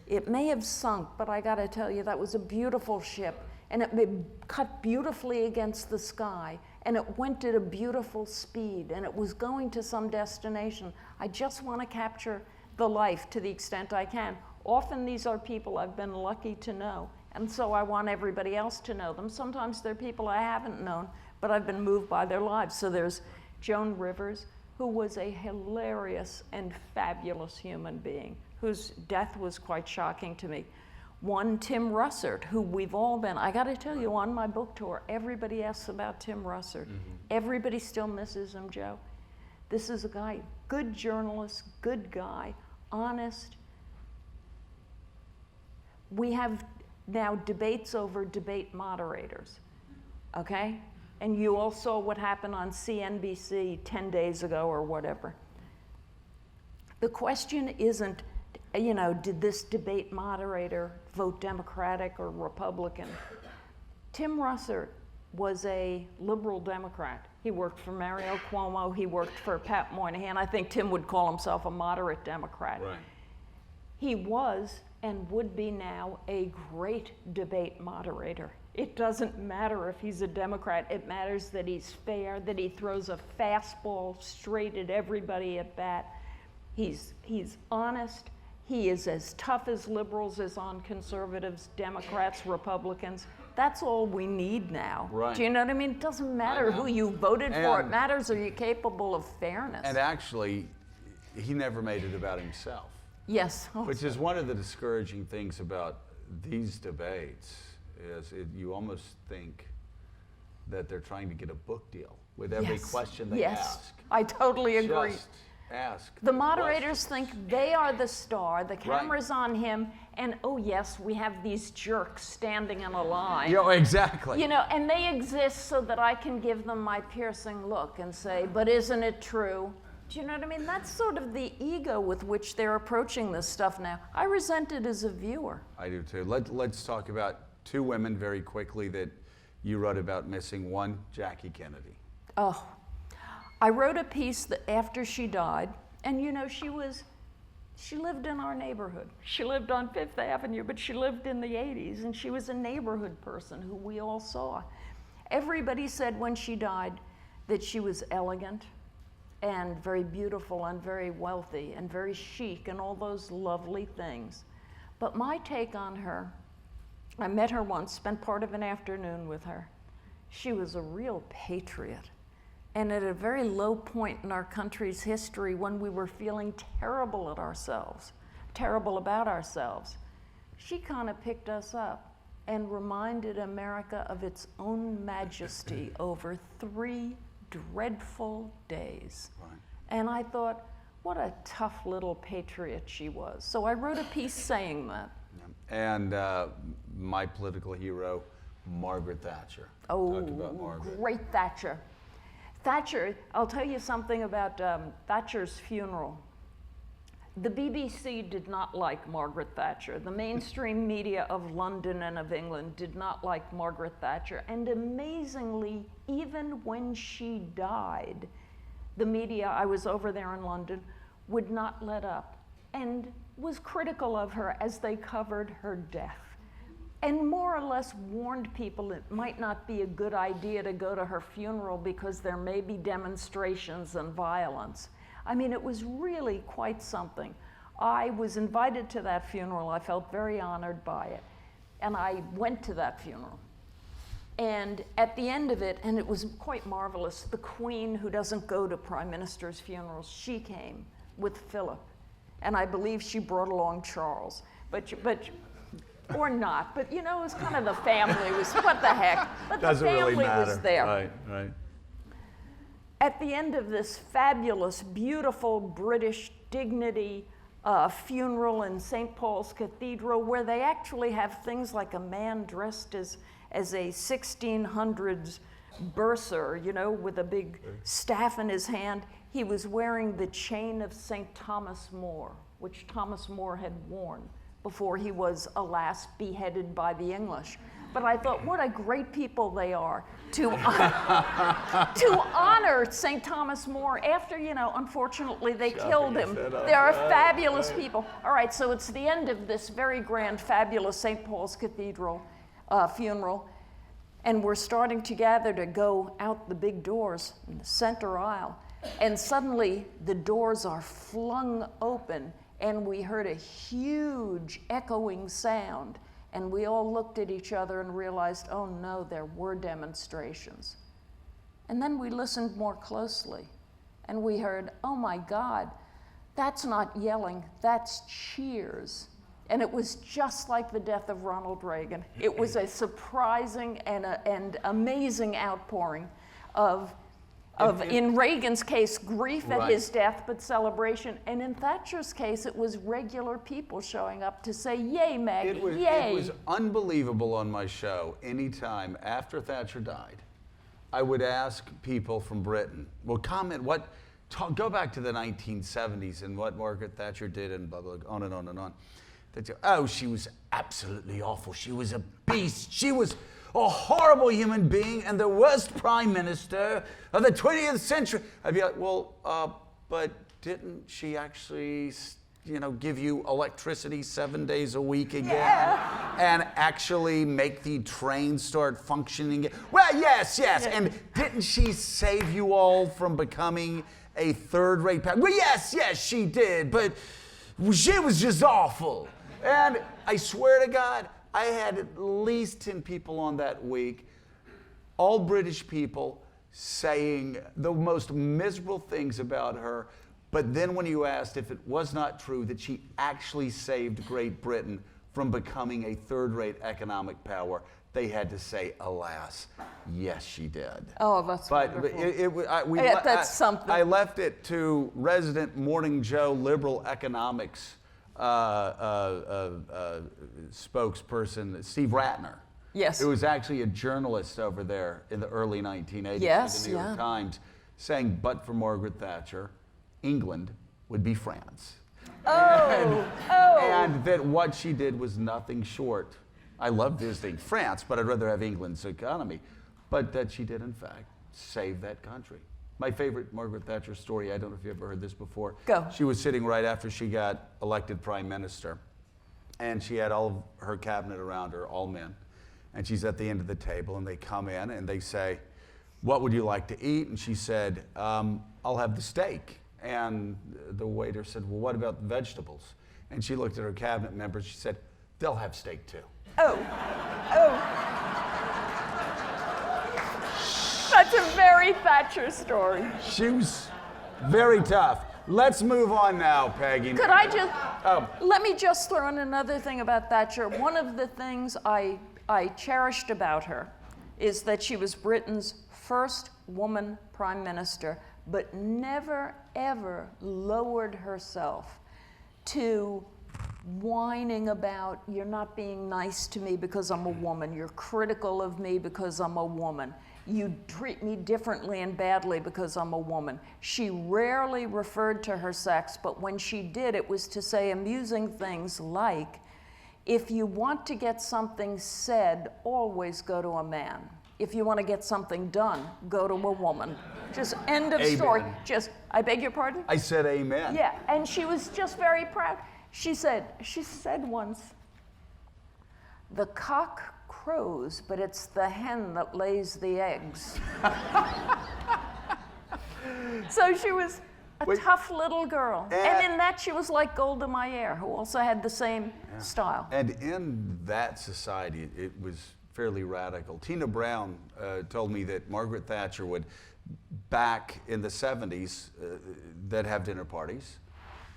[SPEAKER 2] It may have sunk, but I got to tell you, that was a beautiful ship. And it cut beautifully against the sky, and it went at a beautiful speed, and it was going to some destination. I just want to capture the life to the extent I can. Often these are people I've been lucky to know, and so I want everybody else to know them. Sometimes they're people I haven't known, but I've been moved by their lives. So there's Joan Rivers, who was a hilarious and fabulous human being, whose death was quite shocking to me. One, Tim Russert, who we've all been, I gotta tell you, on my book tour, everybody asks about Tim Russert. Everybody still misses him, Joe. This is a guy, good journalist, good guy, honest. We have now debates over debate moderators, okay? And you all saw what happened on CNBC 10 days ago or whatever. The question isn't, you know, did this debate moderator vote Democratic or Republican? Tim Russert was a liberal Democrat. He worked for Mario Cuomo, he worked for Pat Moynihan. I think Tim would call himself a moderate Democrat.
[SPEAKER 1] Right.
[SPEAKER 2] He was and would be now a great debate moderator. It doesn't matter if he's a Democrat, it matters that he's fair, that he throws a fastball straight at everybody at bat. He's honest. He is as tough as liberals as on conservatives, Democrats, Republicans. That's all we need now.
[SPEAKER 1] Right.
[SPEAKER 2] Do you know what I mean? It doesn't matter who you voted for. It matters, are you capable of fairness?
[SPEAKER 1] And actually, he never made it about himself.
[SPEAKER 2] Yes.
[SPEAKER 1] Which is one of the discouraging things about these debates, is you almost think that they're trying to get a book deal with every question they ask.
[SPEAKER 2] I totally agree.
[SPEAKER 1] Just ask.
[SPEAKER 2] The moderators think they are the star, the camera's on him, and oh yes, we have these jerks standing in a line.
[SPEAKER 1] Yeah, exactly.
[SPEAKER 2] You know, and they exist so that I can give them my piercing look and say, but isn't it true? Do you know what I mean? That's sort of the ego with which they're approaching this stuff now. I resent it as a viewer.
[SPEAKER 1] I do too. Let's talk about two women very quickly that you wrote about missing. One, Jackie Kennedy.
[SPEAKER 2] Oh, I wrote a piece that after she died, and you know, she lived in our neighborhood. She lived on Fifth Avenue, but she lived in the 80s, and she was a neighborhood person who we all saw. Everybody said when she died that she was elegant and very beautiful and very wealthy and very chic and all those lovely things. But my take on her, I met her once, spent part of an afternoon with her. She was a real patriot. And at a very low point in our country's history, when we were feeling terrible at ourselves, terrible about ourselves, she kind of picked us up and reminded America of its own majesty over 3 dreadful days.
[SPEAKER 1] Right.
[SPEAKER 2] And I thought, what a tough little patriot she was. So I wrote a piece saying that.
[SPEAKER 1] Yeah. And my political hero, Margaret Thatcher.
[SPEAKER 2] Oh,
[SPEAKER 1] Talked about Margaret.
[SPEAKER 2] Great Thatcher. Thatcher, I'll tell you something about Thatcher's funeral. The BBC did not like Margaret Thatcher. The mainstream media of London and of England did not like Margaret Thatcher. And amazingly, even when she died, the media, I was over there in London, would not let up and was critical of her as they covered her death. And more or less warned people it might not be a good idea to go to her funeral because there may be demonstrations and violence. I mean, it was really quite something. I was invited to that funeral. I felt very honored by it. And I went to that funeral. And at the end of it, and it was quite marvelous, the Queen, who doesn't go to prime ministers' funerals, she came with Philip. And I believe she brought along Charles. But or not, but you know, it was kind of the family was, what the heck. But
[SPEAKER 1] Doesn't
[SPEAKER 2] the family
[SPEAKER 1] really matter.
[SPEAKER 2] was there.
[SPEAKER 1] Right.
[SPEAKER 2] At the end of this fabulous, beautiful British dignity funeral in St. Paul's Cathedral, where they actually have things like a man dressed as a 1600s bursar, you know, with a big staff in his hand. He was wearing the chain of St. Thomas More, which Thomas More had worn before he was, alas, beheaded by the English. But I thought, what a great people they are to honor St. Thomas More after, you know, unfortunately they killed him. They are fabulous people. All right, so it's the end of this very grand, fabulous St. Paul's Cathedral funeral, and we're starting to gather to go out the big doors in the center aisle, and suddenly the doors are flung open, and we heard a huge echoing sound. And we all looked at each other and realized, oh no, there were demonstrations. And then we listened more closely, and we heard, oh my God, that's not yelling, that's cheers. And it was just like the death of Ronald Reagan. It was a surprising and amazing outpouring of in Reagan's case, grief at his death, but celebration. And in Thatcher's case, it was regular people showing up to say, yay, Maggie, yay.
[SPEAKER 1] It was unbelievable on my show. Anytime after Thatcher died, I would ask people from Britain, well, comment, go back to the 1970s and what Margaret Thatcher did and blah, blah, blah, on and on and on. Oh, she was absolutely awful. She was a beast. She was a horrible human being and the worst prime minister of the 20th century. I'd be like, well, but didn't she actually, you know, give you electricity 7 days a week again and actually make the train start functioning? Well, yes. And didn't she save you all from becoming a third-rate power? Well, yes, she did, but she was just awful. And I swear to God, I had at least 10 people on that week, all British people, saying the most miserable things about her. But then when you asked if it was not true that she actually saved Great Britain from becoming a third-rate economic power, they had to say, alas, yes, she did.
[SPEAKER 2] Oh, that's wonderful. That's something.
[SPEAKER 1] I left it to resident Morning Joe liberal economics spokesperson, Steve Ratner.
[SPEAKER 2] Yes.
[SPEAKER 1] Who was actually a journalist over there in the early 1980s for the New York Times, saying, but for Margaret Thatcher, England would be France. And that what she did was nothing short. I love visiting France, but I'd rather have England's economy. But that she did, in fact, save that country. My favorite Margaret Thatcher story, I don't know if you ever heard this before.
[SPEAKER 2] Go.
[SPEAKER 1] She was sitting right after she got elected prime minister, and she had all of her cabinet around her, all men. And she's at the end of the table, and they come in, and they say, what would you like to eat? And she said, I'll have the steak. And the waiter said, well, what about the vegetables? And she looked at her cabinet members, she said, they'll have steak too.
[SPEAKER 2] That's a very Thatcher story.
[SPEAKER 1] She was very tough. Let's move on now, Peggy.
[SPEAKER 2] Could I just, let me just throw in another thing about Thatcher. One of the things I cherished about her is that she was Britain's first woman prime minister, but never, ever lowered herself to whining about, you're not being nice to me because I'm a woman, you're critical of me because I'm a woman, you treat me differently and badly because I'm a woman. She rarely referred to her sex, but when she did, it was to say amusing things like, if you want to get something said, always go to a man. If you want to get something done, go to a woman. Just end of story. Just, I beg your pardon?
[SPEAKER 1] I said amen.
[SPEAKER 2] Yeah, and she was just very proud. She said once, the cock crows, but it's the hen that lays the eggs. So she was a tough little girl. And in that, she was like Golda Meir, who also had the same style.
[SPEAKER 1] And in that society, it was fairly radical. Tina Brown told me that Margaret Thatcher would, back in the 70s, they'd have dinner parties.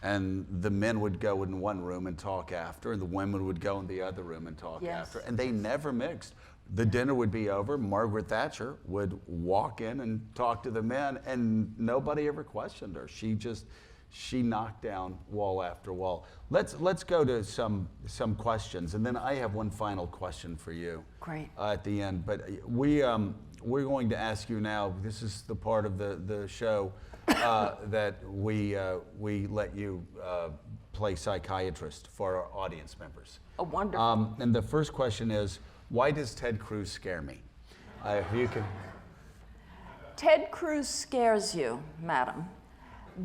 [SPEAKER 1] And the men would go in one room and talk after, and the women would go in the other room and talk after. And they never mixed. The dinner would be over. Margaret Thatcher would walk in and talk to the men, and nobody ever questioned her. She just She knocked down wall after wall. Let's go to some questions, and then I have one final question for you.
[SPEAKER 2] Great.
[SPEAKER 1] At the end, but we're going to ask you now. This is the part of the show that we let you play psychiatrist for our audience members.
[SPEAKER 2] Oh, wonderful.
[SPEAKER 1] And the first question is, why does Ted Cruz scare me? If you can.
[SPEAKER 2] Ted Cruz scares you, madam,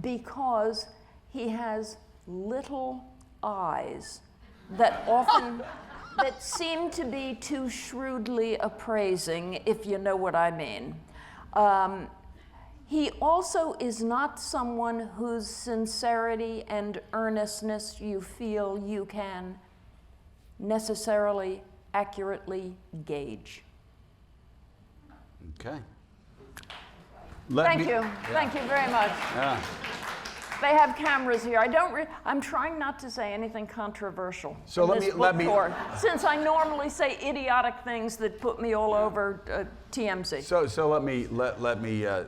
[SPEAKER 2] because he has little eyes that often that seem to be too shrewdly appraising, if you know what I mean. He also is not someone whose sincerity and earnestness you feel you can necessarily accurately gauge.
[SPEAKER 1] Okay.
[SPEAKER 2] Thank you. Thank you very much.
[SPEAKER 1] Yeah.
[SPEAKER 2] They have cameras here. I'm trying not to say anything controversial.
[SPEAKER 1] So
[SPEAKER 2] in
[SPEAKER 1] let
[SPEAKER 2] this
[SPEAKER 1] me- let
[SPEAKER 2] book
[SPEAKER 1] me-
[SPEAKER 2] tour, since I normally say idiotic things that put me all over TMZ.
[SPEAKER 1] So let me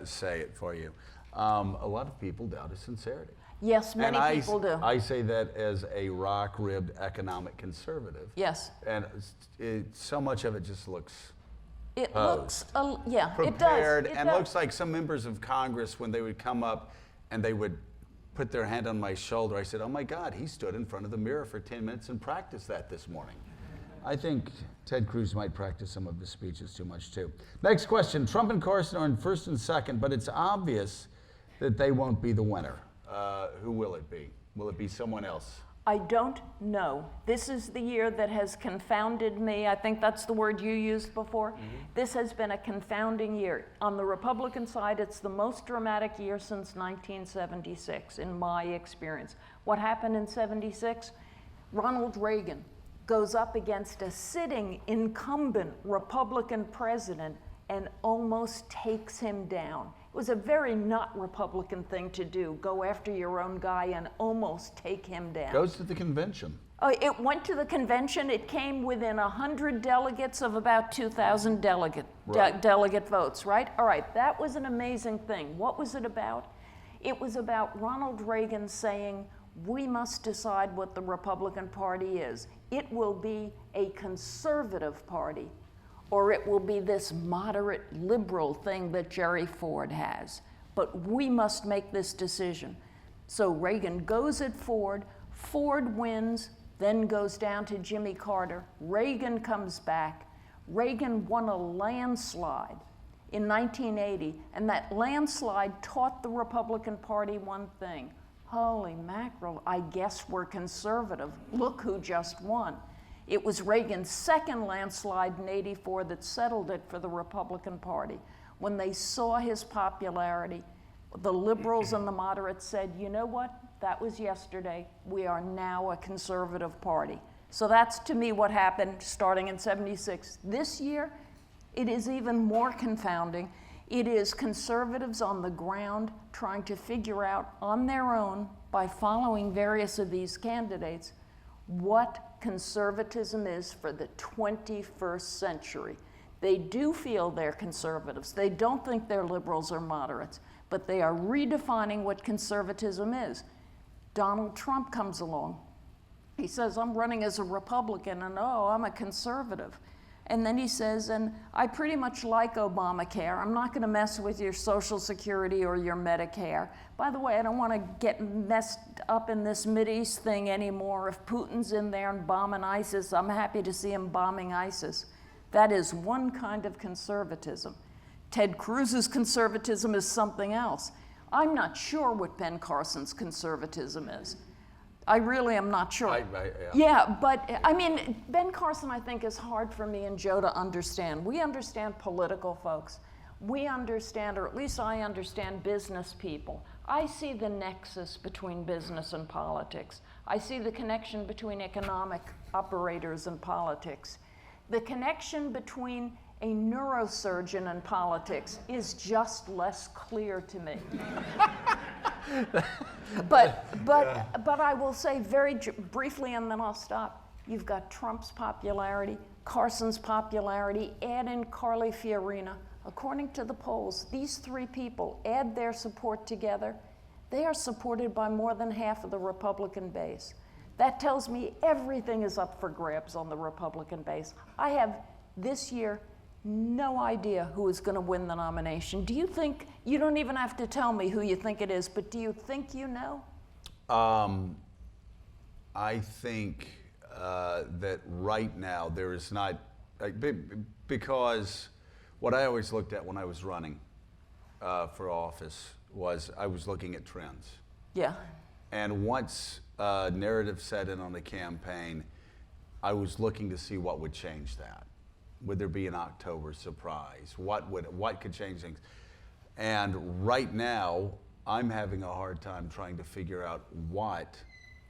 [SPEAKER 1] say it for you. A lot of people doubt his sincerity.
[SPEAKER 2] Yes, many
[SPEAKER 1] And
[SPEAKER 2] people do.
[SPEAKER 1] I say that as a rock-ribbed economic conservative.
[SPEAKER 2] Yes.
[SPEAKER 1] And so much of it just looks
[SPEAKER 2] It
[SPEAKER 1] posed,
[SPEAKER 2] looks, yeah, it does.
[SPEAKER 1] prepared,
[SPEAKER 2] It
[SPEAKER 1] and
[SPEAKER 2] does.
[SPEAKER 1] looks like some members of Congress, when they would come up and they would put their hand on my shoulder, I said, oh my God, he stood in front of the mirror for 10 minutes and practiced that this morning. I think Ted Cruz might practice some of his speeches too much too. Next question, Trump and Carson are in first and second, but it's obvious that they won't be the winner. Who will it be? Will it be someone else?
[SPEAKER 2] I don't know. This is the year that has confounded me. I think that's the word you used before. This has been a confounding year. On the Republican side, it's the most dramatic year since 1976, in my experience. What happened in 76? Ronald Reagan goes up against a sitting incumbent Republican president and almost takes him down. It was a very not Republican thing to do, go after your own guy and almost take him down.
[SPEAKER 1] Goes to the convention.
[SPEAKER 2] It went to the convention. It came within 100 delegates of about 2,000 delegate votes, right? All right, that was an amazing thing. What was it about? It was about Ronald Reagan saying, we must decide what the Republican Party is. It will be a conservative party, or it will be this moderate liberal thing that Jerry Ford has. But we must make this decision. So Reagan goes at Ford, Ford wins, then goes down to Jimmy Carter. Reagan comes back. Reagan won a landslide in 1980, and that landslide taught the Republican Party one thing. Holy mackerel, I guess we're conservative. Look who just won. It was Reagan's second landslide in '84 that settled it for the Republican Party. When they saw his popularity, the liberals and the moderates said, you know what? That was yesterday. We are now a conservative party. So that's, to me, what happened starting in '76. This year, it is even more confounding. It is conservatives on the ground trying to figure out on their own, by following various of these candidates, what conservatism is for the 21st century. They do feel they're conservatives. They don't think they're liberals or moderates, but they are redefining what conservatism is. Donald Trump comes along. He says, I'm running as a Republican, and oh, I'm a conservative. And then he says, and I pretty much like Obamacare. I'm not going to mess with your Social Security or your Medicare. By the way, I don't want to get messed up in this Mideast thing anymore. If Putin's in there and bombing ISIS, I'm happy to see him bombing ISIS. That is one kind of conservatism. Ted Cruz's conservatism is something else. I'm not sure what Ben Carson's conservatism is. I really am not sure. Yeah, but I mean, Ben Carson, I think, is hard for me and Joe to understand. We understand political folks. We understand, or at least I understand, business people. I see the nexus between business and politics. I see the connection between economic operators and politics. The connection between a neurosurgeon and politics is just less clear to me. But I will say very briefly, and then I'll stop. You've got Trump's popularity, Carson's popularity, add in Carly Fiorina. According to the polls, these three people add their support together, they are supported by more than half of the Republican base. That tells me everything is up for grabs on the Republican base. I have, this year, no idea who is going to win the nomination. Do you think, you don't even have to tell me who you think it is, but do you think you know?
[SPEAKER 1] I think that right now there is not, because what I always looked at when I was running for office was I was looking at trends.
[SPEAKER 2] Yeah.
[SPEAKER 1] And once narrative set in on the campaign, I was looking to see what would change that. Would there be an October surprise? What could change things? And right now, I'm having a hard time trying to figure out what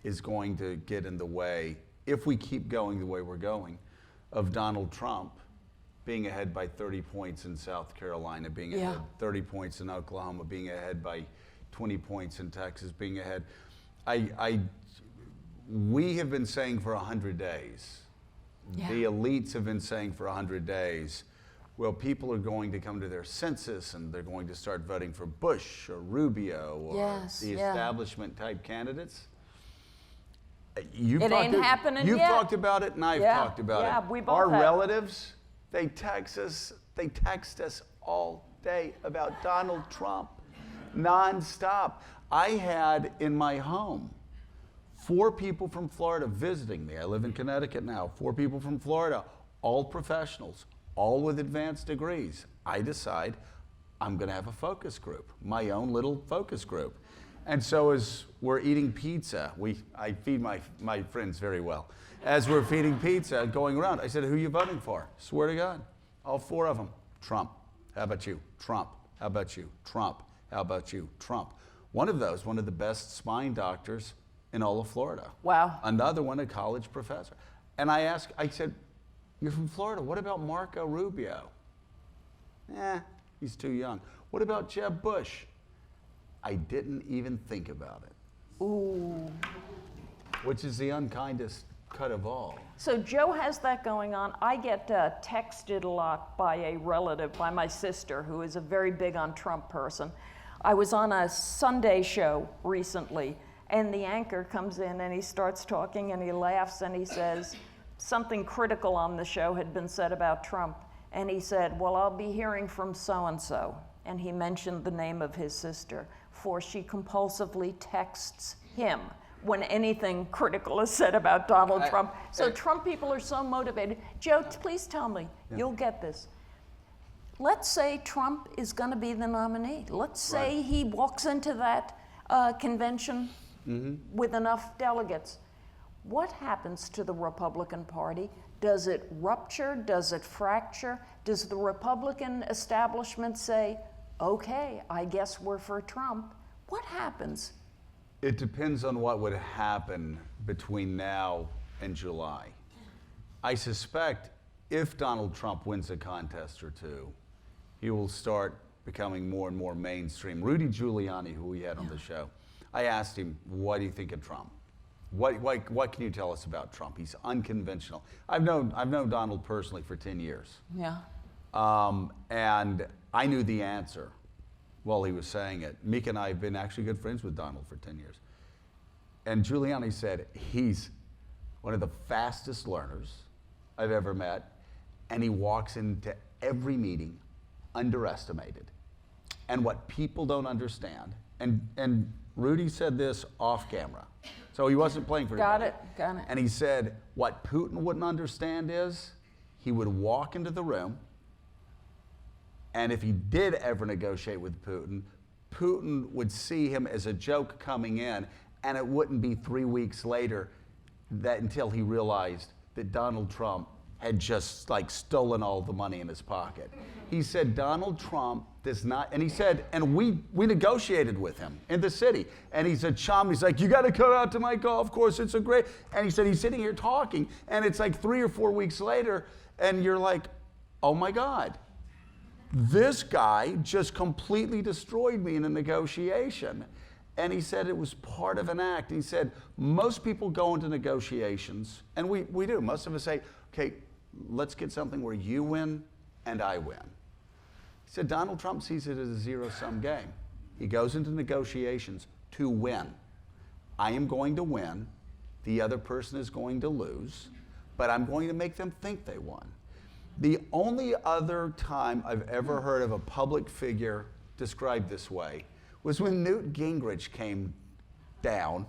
[SPEAKER 1] is going to get in the way, if we keep going the way we're going, of Donald Trump being ahead by 30 points in South Carolina, being ahead 30 points in Oklahoma, being ahead by 20 points in Texas, being ahead. We have been saying for 100 days, the elites have been saying for 100 days, well, people are going to come to their senses and they're going to start voting for Bush or Rubio or the establishment type candidates. You've
[SPEAKER 2] ain't happening
[SPEAKER 1] You've
[SPEAKER 2] yet.
[SPEAKER 1] talked about it and I've talked about it.
[SPEAKER 2] Yeah, we both
[SPEAKER 1] Our
[SPEAKER 2] have.
[SPEAKER 1] relatives, they text us all day about Donald Trump, nonstop. I had in my home 4 people from Florida visiting me. I live in Connecticut now. 4 people from Florida, all professionals, all with advanced degrees. I decide I'm going to have a focus group, my own little focus group. And so as we're eating pizza, I feed my friends very well. As we're feeding pizza, going around, I said, who are you voting for? Swear to God. All 4 of them. Trump. How about you? Trump. How about you? Trump. How about you? Trump. One of those, one of the best spine doctors in all of Florida.
[SPEAKER 2] Wow.
[SPEAKER 1] Another one, a college professor. And I said, you're from Florida. What about Marco Rubio? He's too young. What about Jeb Bush? I didn't even think about it.
[SPEAKER 2] Ooh.
[SPEAKER 1] Which is the unkindest cut of all.
[SPEAKER 2] So Joe has that going on. I get texted a lot by a relative, by my sister, who is a very big on Trump person. I was on a Sunday show recently, and the anchor comes in and he starts talking and he laughs and he says, something critical on the show had been said about Trump. And he said, well, I'll be hearing from so-and-so. And he mentioned the name of his sister, for she compulsively texts him when anything critical is said about Donald Trump. So Trump people are so motivated. Joe, please tell me, you'll get this. Let's say Trump is going to be the nominee. Let's say he walks into that convention with enough delegates. What happens to the Republican Party? Does it rupture? Does it fracture? Does the Republican establishment say, okay, I guess we're for Trump? What happens?
[SPEAKER 1] It depends on what would happen between now and July. I suspect if Donald Trump wins a contest or two, he will start becoming more and more mainstream. Rudy Giuliani, who we had on the show, I asked him, what do you think of Trump? What can you tell us about Trump? He's unconventional. I've known Donald personally for 10 years.
[SPEAKER 2] Yeah.
[SPEAKER 1] And I knew the answer while he was saying it. Mika and I have been actually good friends with Donald for 10 years. And Giuliani said he's one of the fastest learners I've ever met, and he walks into every meeting underestimated. And what people don't understand, and Rudy said this off camera, so he wasn't playing for anybody.
[SPEAKER 2] Got it.
[SPEAKER 1] And he said what Putin wouldn't understand is he would walk into the room, and if he did ever negotiate with Putin, Putin would see him as a joke coming in, and it wouldn't be 3 weeks later that until he realized that Donald Trump had just like stolen all the money in his pocket. He said Donald Trump does not, and he said, and we negotiated with him in the city, and he's a chum. He's like, you got to come out to my golf course. It's a great, and he said he's sitting here talking, and it's like 3 or 4 weeks later, and you're like, oh my God. This guy just completely destroyed me in a negotiation. And he said it was part of an act. He said most people go into negotiations, and we do. Most of us say, okay, let's get something where you win and I win. He said Donald Trump sees it as a zero-sum game. He goes into negotiations to win. I am going to win. The other person is going to lose, but I'm going to make them think they won. The only other time I've ever heard of a public figure described this way was when Newt Gingrich came down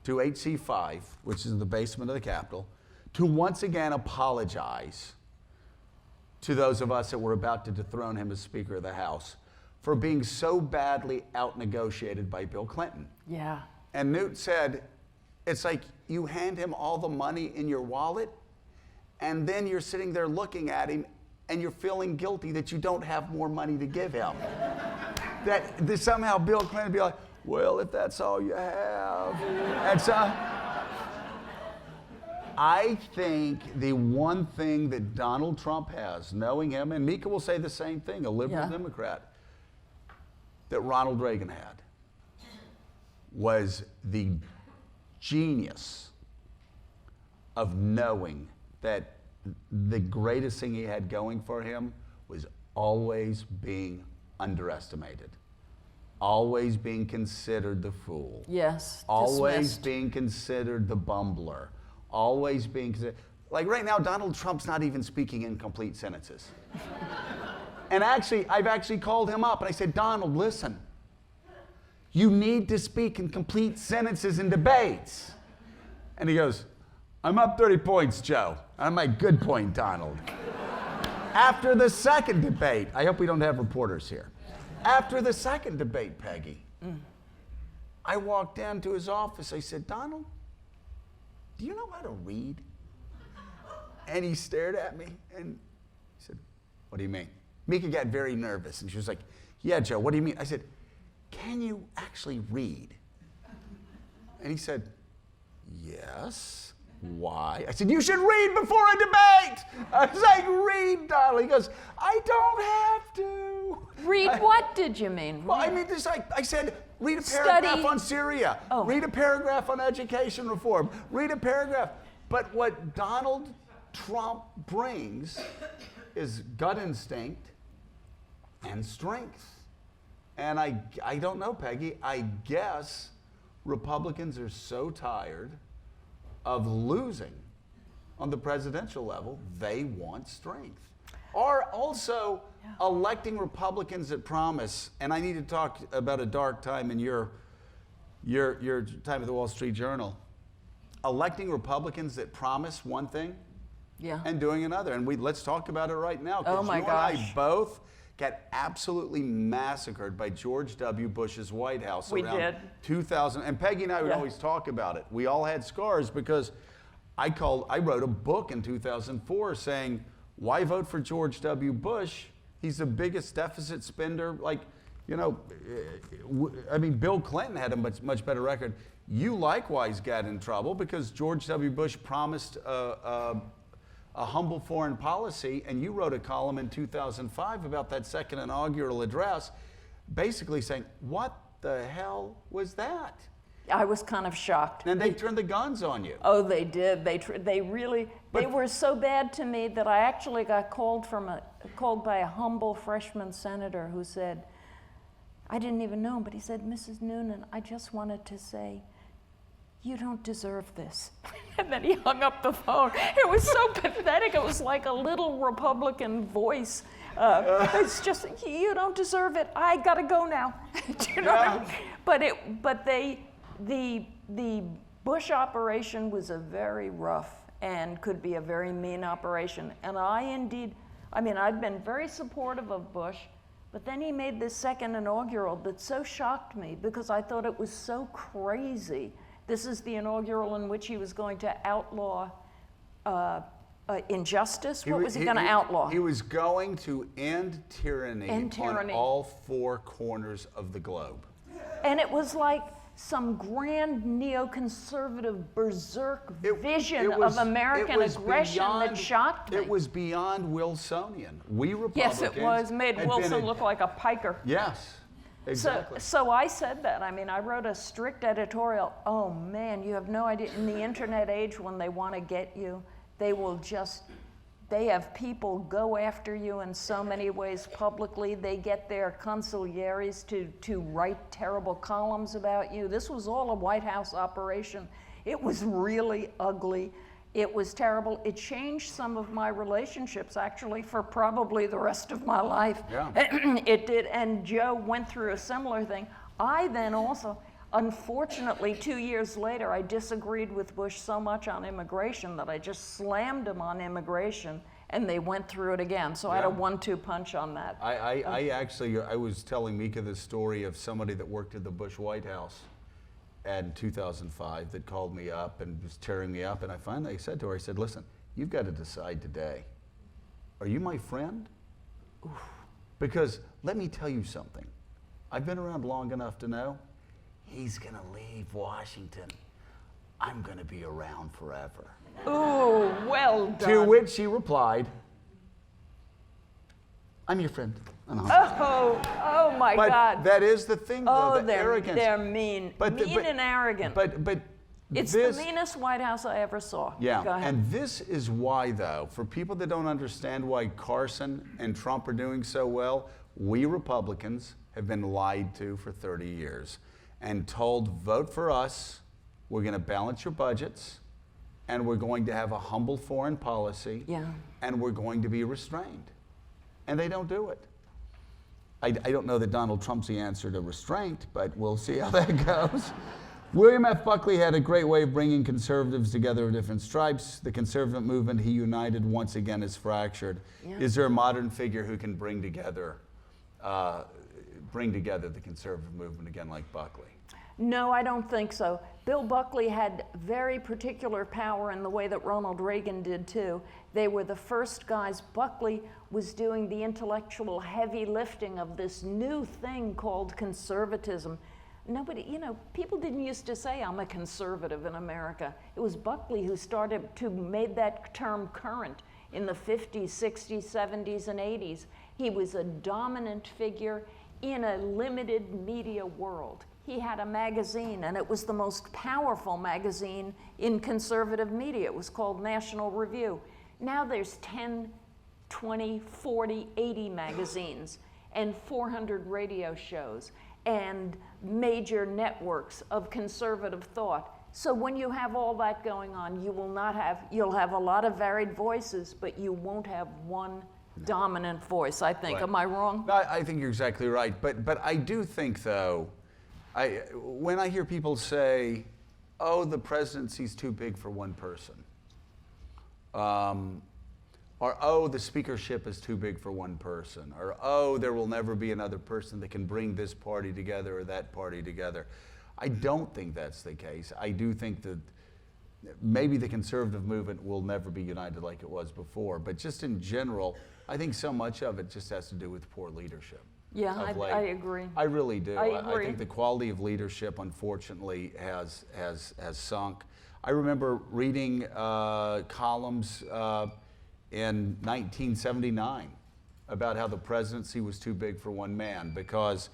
[SPEAKER 1] to HC5, which is in the basement of the Capitol, to once again apologize to those of us that were about to dethrone him as Speaker of the House for being so badly out-negotiated by Bill Clinton.
[SPEAKER 2] Yeah.
[SPEAKER 1] And Newt said, it's like you hand him all the money in your wallet, and then you're sitting there looking at him, and you're feeling guilty that you don't have more money to give him. that somehow Bill Clinton would be like, well, if that's all you have. And so I think the one thing that Donald Trump has, knowing him, and Mika will say the same thing, a liberal Democrat, that Ronald Reagan had, was the genius of knowing that the greatest thing he had going for him was always being underestimated, always being considered the fool.
[SPEAKER 2] Yes.
[SPEAKER 1] Always
[SPEAKER 2] dismissed.
[SPEAKER 1] being considered the bumbler, always being considered. Like right now, Donald Trump's not even speaking in complete sentences. And actually, I've actually called him up and I said, Donald, listen, you need to speak in complete sentences in debates. And he goes, I'm up 30 points, Joe. I'm like, good point, Donald. After the second debate, I hope we don't have reporters here. After the second debate, Peggy, I walked down to his office. I said, Donald, do you know how to read? And he stared at me and he said, what do you mean? Mika got very nervous and she was like, yeah, Joe, what do you mean? I said, can you actually read? And he said, yes. Why? I said, you should read before a debate. I was like, read, Donald. He goes, I don't have to.
[SPEAKER 2] Read what did you mean?
[SPEAKER 1] Well, I mean, just like I said, read a paragraph
[SPEAKER 2] Study.
[SPEAKER 1] on Syria.
[SPEAKER 2] Oh.
[SPEAKER 1] Read a paragraph on education reform. Read a paragraph. But what Donald Trump brings is gut instinct and strength. And I don't know, Peggy. I guess Republicans are so tired of losing on the presidential level, they want strength. Or also electing Republicans that promise, and I need to talk about a dark time in your time at the Wall Street Journal. Electing Republicans that promise one thing and doing another. And let's talk about it right now.
[SPEAKER 2] Oh my gosh.
[SPEAKER 1] And I both got absolutely massacred by George W. Bush's White House around 2000. And Peggy and I would always talk about it. We all had scars because I wrote a book in 2004 saying, why vote for George W. Bush? He's the biggest deficit spender. Like, you know, I mean, Bill Clinton had a much better record. You likewise got in trouble because George W. Bush promised a humble foreign policy, and you wrote a column in 2005 about that second inaugural address, basically saying, what the hell was that?
[SPEAKER 2] I was kind of shocked.
[SPEAKER 1] And they turned the guns on you.
[SPEAKER 2] Oh, they did. They were so bad to me that I actually got called by a humble freshman senator who said, I didn't even know him, but he said, Mrs. Noonan, I just wanted to say, you don't deserve this. And then he hung up the phone. It was so pathetic. It was like a little Republican voice. It's just, you don't deserve it. I gotta go now. You know what I mean? But the Bush operation was a very rough and could be a very mean operation. And I'd been very supportive of Bush, but then he made this second inaugural that so shocked me because I thought it was so crazy. This is the inaugural in which he was going to outlaw injustice. What was he going to outlaw?
[SPEAKER 1] He was going to end tyranny on all four corners of the globe.
[SPEAKER 2] And it was like some grand neoconservative berserk vision of American aggression that shocked me.
[SPEAKER 1] It was beyond Wilsonian. We Republicans.
[SPEAKER 2] Yes, it was. Made Wilson look like a piker.
[SPEAKER 1] Yes. Exactly.
[SPEAKER 2] So I said that. I mean, I wrote a strict editorial. Oh man, you have no idea. In the internet age, when they want to get you, they will just They have people go after you in so many ways publicly. They get their consiglieres to write terrible columns about you. This was all a White House operation. It was really ugly. It was terrible. It changed some of my relationships, actually, for probably the rest of my life.
[SPEAKER 1] Yeah.
[SPEAKER 2] It did, and Joe went through a similar thing. I then also, unfortunately, 2 years later, I disagreed with Bush so much on immigration that I just slammed him on immigration, and they went through it again. So I had a 1-2 punch on that.
[SPEAKER 1] I was telling Mika the story of somebody that worked at the Bush White House in 2005 that called me up and was tearing me up, and I finally said to her, I said, listen, you've got to decide today. Are you my friend? Oof. Because let me tell you something. I've been around long enough to know he's going to leave Washington. I'm going to be around forever.
[SPEAKER 2] Ooh, well done.
[SPEAKER 1] To which she replied, I'm your friend.
[SPEAKER 2] Oh my
[SPEAKER 1] but
[SPEAKER 2] God.
[SPEAKER 1] That is the thing, though, the arrogance.
[SPEAKER 2] They're mean. Mean and arrogant.
[SPEAKER 1] But
[SPEAKER 2] it's the meanest White House I ever saw.
[SPEAKER 1] Yeah,
[SPEAKER 2] Go ahead.
[SPEAKER 1] and this is why, though, for people that don't understand why Carson and Trump are doing so well, we Republicans have been lied to for 30 years and told, vote for us, we're going to balance your budgets, and we're going to have a humble foreign policy, and we're going to be restrained. And they don't do it. I don't know that Donald Trump's the answer to restraint, but we'll see how that goes. William F. Buckley had a great way of bringing conservatives together of different stripes. The conservative movement he united once again is fractured. Yeah. Is there a modern figure who can bring together the conservative movement again like Buckley?
[SPEAKER 2] No, I don't think so. Bill Buckley had very particular power in the way that Ronald Reagan did too. They were the first guys. Buckley was doing the intellectual heavy lifting of this new thing called conservatism. Nobody, people didn't used to say I'm a conservative in America. It was Buckley who started to made that term current in the 50s, 60s, 70s, and 80s. He was a dominant figure in a limited media world. He had a magazine, and it was the most powerful magazine in conservative media. It was called National Review. Now there's 10, 20, 40, 80 magazines and 400 radio shows and major networks of conservative thought. So when you have all that going on, you'll have a lot of varied voices, but you won't have one dominant voice, I think. Right. Am I wrong?
[SPEAKER 1] I think you're exactly right. But I do think, though, when I hear people say, oh, the presidency's too big for one person, or oh, the speakership is too big for one person, or oh, there will never be another person that can bring this party together or that party together. I don't think that's the case. I do think that maybe the conservative movement will never be united like it was before, but just in general, I think so much of it just has to do with poor leadership.
[SPEAKER 2] Yeah, I agree.
[SPEAKER 1] I really do.
[SPEAKER 2] I agree.
[SPEAKER 1] I think the quality of leadership, unfortunately, has sunk. I remember reading columns in 1979 about how the presidency was too big for one man because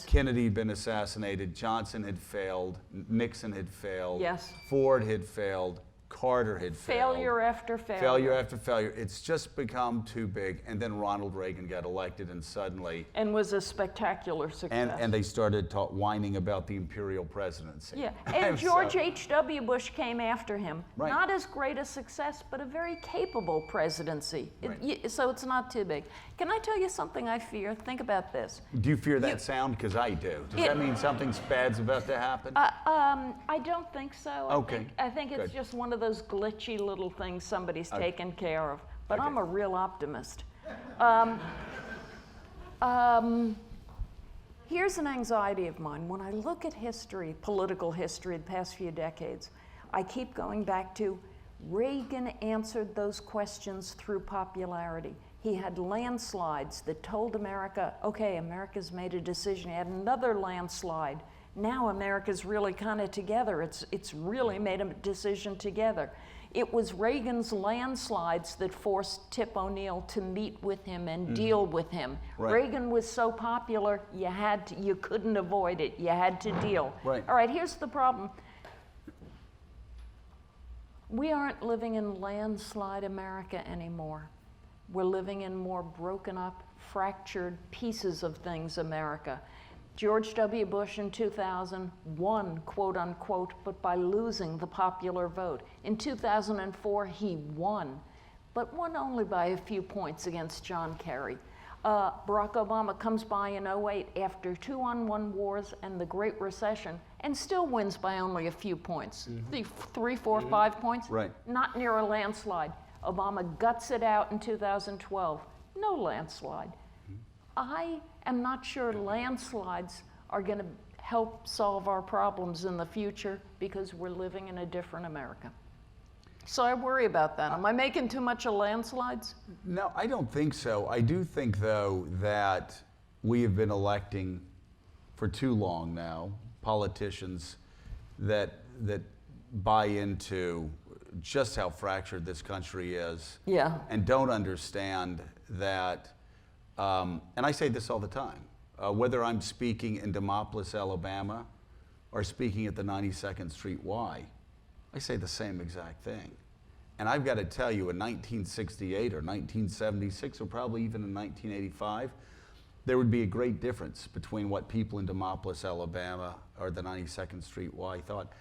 [SPEAKER 1] Kennedy had been assassinated, Johnson had failed, Nixon had failed, Ford had failed, Carter had failed.
[SPEAKER 2] Failure after failure.
[SPEAKER 1] Failure after failure. It's just become too big. And then Ronald Reagan got elected and suddenly...
[SPEAKER 2] And was a spectacular success.
[SPEAKER 1] And they started whining about the imperial presidency.
[SPEAKER 2] Yeah, and George H.W. Bush came after him.
[SPEAKER 1] Right.
[SPEAKER 2] Not as great a success, but a very capable presidency.
[SPEAKER 1] Right.
[SPEAKER 2] So it's not too big. Can I tell you something I fear? Think about this.
[SPEAKER 1] Do you fear that sound? Because I do. Does that mean something bad's about to happen?
[SPEAKER 2] I don't think so.
[SPEAKER 1] Okay.
[SPEAKER 2] I think it's just one of those glitchy little things somebody's taken care of. But I'm a real optimist. Here's an anxiety of mine. When I look at history, political history, the past few decades, I keep going back to Reagan answered those questions through popularity. He had landslides that told America, okay, America's made a decision. He had another landslide. Now America's really kind of together. It's really made a decision together. It was Reagan's landslides that forced Tip O'Neill to meet with him and deal with him.
[SPEAKER 1] Right.
[SPEAKER 2] Reagan was so popular, you couldn't avoid it. You had to deal.
[SPEAKER 1] Right.
[SPEAKER 2] All right, here's the problem. We aren't living in landslide America anymore. We're living in more broken up, fractured pieces of things America. George W. Bush in 2000 won, quote unquote, but by losing the popular vote. In 2004, he won, but won only by a few points against John Kerry. Barack Obama comes by in 2008 after 2-on-1 wars and the Great Recession and still wins by only a few points. 3, 4, 5 points,
[SPEAKER 1] Right.
[SPEAKER 2] Not near a landslide. Obama guts it out in 2012, no landslide. I am not sure landslides are going to help solve our problems in the future because we're living in a different America. So I worry about that. Am I making too much of landslides?
[SPEAKER 1] No, I don't think so. I do think, though, that we have been electing for too long now politicians that buy into just how fractured this country is,
[SPEAKER 2] Yeah.
[SPEAKER 1] and don't understand that. And I say this all the time, whether I'm speaking in Demopolis, Alabama, or speaking at the 92nd Street Y, I say the same exact thing. And I've got to tell you, in 1968 or 1976, or probably even in 1985, there would be a great difference between what people in Demopolis, Alabama, or the 92nd Street Y thought.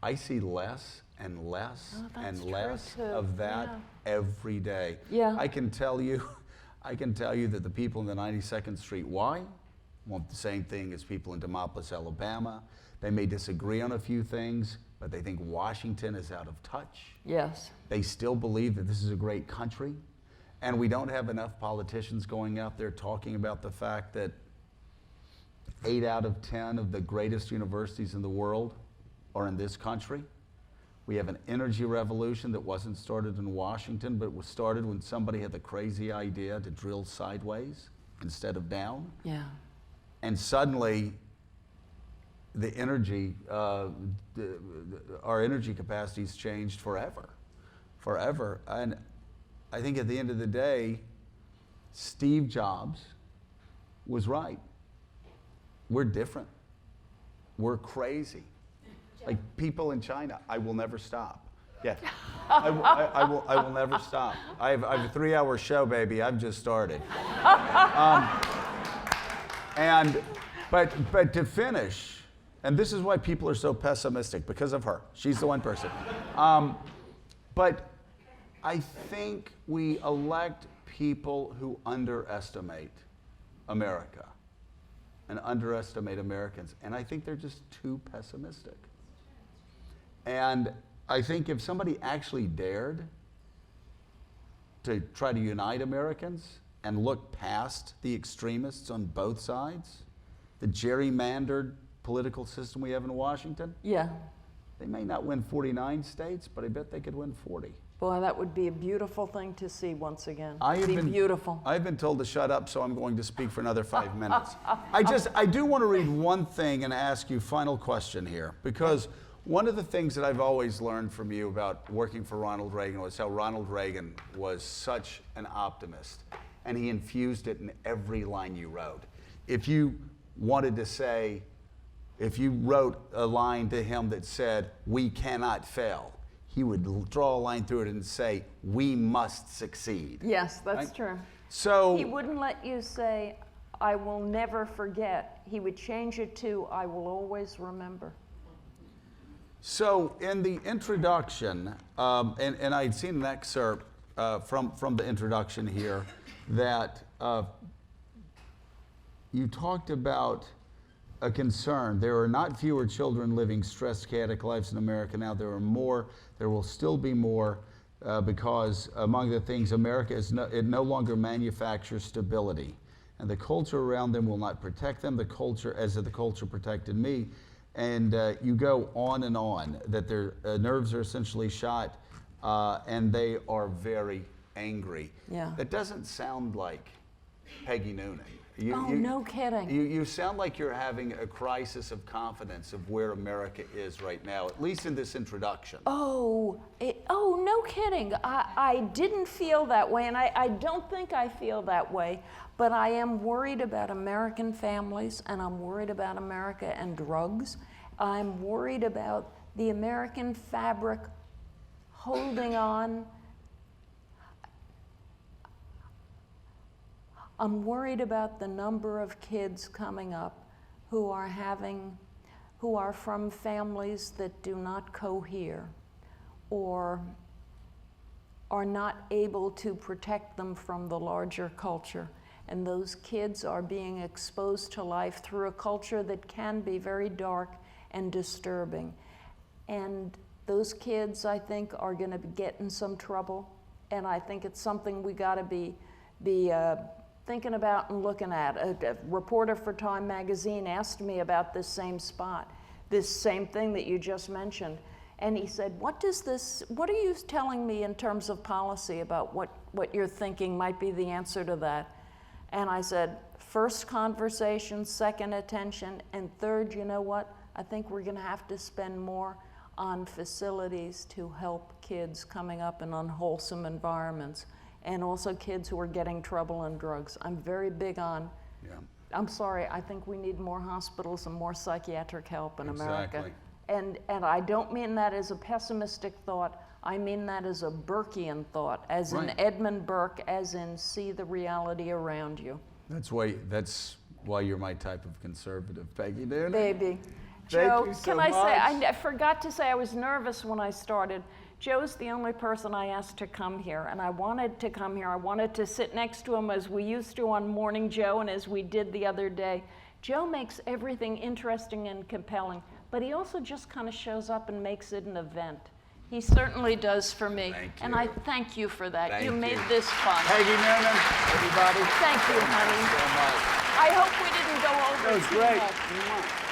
[SPEAKER 1] I see less and less and less of that every day.
[SPEAKER 2] Yeah.
[SPEAKER 1] I can tell you that the people in the 92nd Street Y want the same thing as people in Demopolis, Alabama. They may disagree on a few things, but they think Washington is out of touch.
[SPEAKER 2] Yes.
[SPEAKER 1] They still believe that this is a great country. And we don't have enough politicians going out there talking about the fact that 8 out of 10 of the greatest universities in the world are in this country. We have an energy revolution that wasn't started in Washington, but was started when somebody had the crazy idea to drill sideways instead of down.
[SPEAKER 2] Yeah.
[SPEAKER 1] And suddenly, the energy, our energy capacities changed forever. And I think at the end of the day, Steve Jobs was right. We're different. We're crazy. Like people in China, I will never stop. Yeah, I will never stop. I have a 3-hour show, baby. I've just started. But to finish, and this is why people are so pessimistic, because of her. She's the one person. But I think we elect people who underestimate America and underestimate Americans. And I think they're just too pessimistic. And I think if somebody actually dared to try to unite Americans and look past the extremists on both sides, the gerrymandered political system we have in Washington,
[SPEAKER 2] Yeah.
[SPEAKER 1] they may not win 49 states, but I bet they could win 40.
[SPEAKER 2] Boy, that would be a beautiful thing to see once again. Beautiful.
[SPEAKER 1] I've been told to shut up, so I'm going to speak for another 5 minutes. I do want to read one thing and ask you final question here, because one of the things that I've always learned from you about working for Ronald Reagan was how Ronald Reagan was such an optimist, and he infused it in every line you wrote. If you wanted to say, if you wrote a line to him that said, "We cannot fail," he would draw a line through it and say, "We must succeed."
[SPEAKER 2] Yes, that's
[SPEAKER 1] Right?
[SPEAKER 2] true.
[SPEAKER 1] So
[SPEAKER 2] He wouldn't let you say, "I will never forget." He would change it to, "I will always remember."
[SPEAKER 1] So in the introduction, and I'd seen an excerpt from the introduction here that you talked about a concern. There are not fewer children living stressed, chaotic lives in America now. There are more. There will still be more because among the things, America it no longer manufactures stability. And the culture around them will not protect them. The culture, as the culture protected me. And you go on and on, that their nerves are essentially shot and they are very angry.
[SPEAKER 2] Yeah.
[SPEAKER 1] That doesn't sound like Peggy Noonan.
[SPEAKER 2] No kidding.
[SPEAKER 1] You sound like you're having a crisis of confidence of where America is right now, at least in this introduction.
[SPEAKER 2] Oh, no kidding. I didn't feel that way, and I don't think I feel that way, but I am worried about American families, and I'm worried about America and drugs. I'm worried about the American fabric holding on. I'm worried about the number of kids coming up who are from families that do not cohere or are not able to protect them from the larger culture. And those kids are being exposed to life through a culture that can be very dark and disturbing. And those kids, I think, are going to get in some trouble. And I think it's something we got to be thinking about and looking at. A reporter for Time magazine asked me about this same spot, this same thing that you just mentioned. And he said, what are you telling me in terms of policy about what you're thinking might be the answer to that? And I said, first conversation, second attention, and third, you know what? I think we're going to have to spend more on facilities to help kids coming up in unwholesome environments, and also kids who are getting trouble in drugs. I'm very big on, I'm sorry, I think we need more hospitals and more psychiatric help in America. And I don't mean that as a pessimistic thought, I mean that as a Burkean thought, as in Edmund Burke, as in see the reality around you.
[SPEAKER 1] That's why you're my type of conservative, Peggy Noonan.
[SPEAKER 2] Baby. Joe, can I say, I forgot to say I was nervous when I started. Joe's the only person I asked to come here, and I wanted to come here. I wanted to sit next to him as we used to on Morning Joe and as we did the other day. Joe makes everything interesting and compelling, but he also just kind of shows up and makes it an event. He certainly does for me.
[SPEAKER 1] Thank you.
[SPEAKER 2] And I thank you for that.
[SPEAKER 1] Thank
[SPEAKER 2] you
[SPEAKER 1] you.
[SPEAKER 2] made this fun.
[SPEAKER 1] Peggy Noonan, everybody.
[SPEAKER 2] Thank you, honey.
[SPEAKER 1] Thank you so much.
[SPEAKER 2] I hope we didn't go over
[SPEAKER 1] That was
[SPEAKER 2] too
[SPEAKER 1] great.
[SPEAKER 2] much.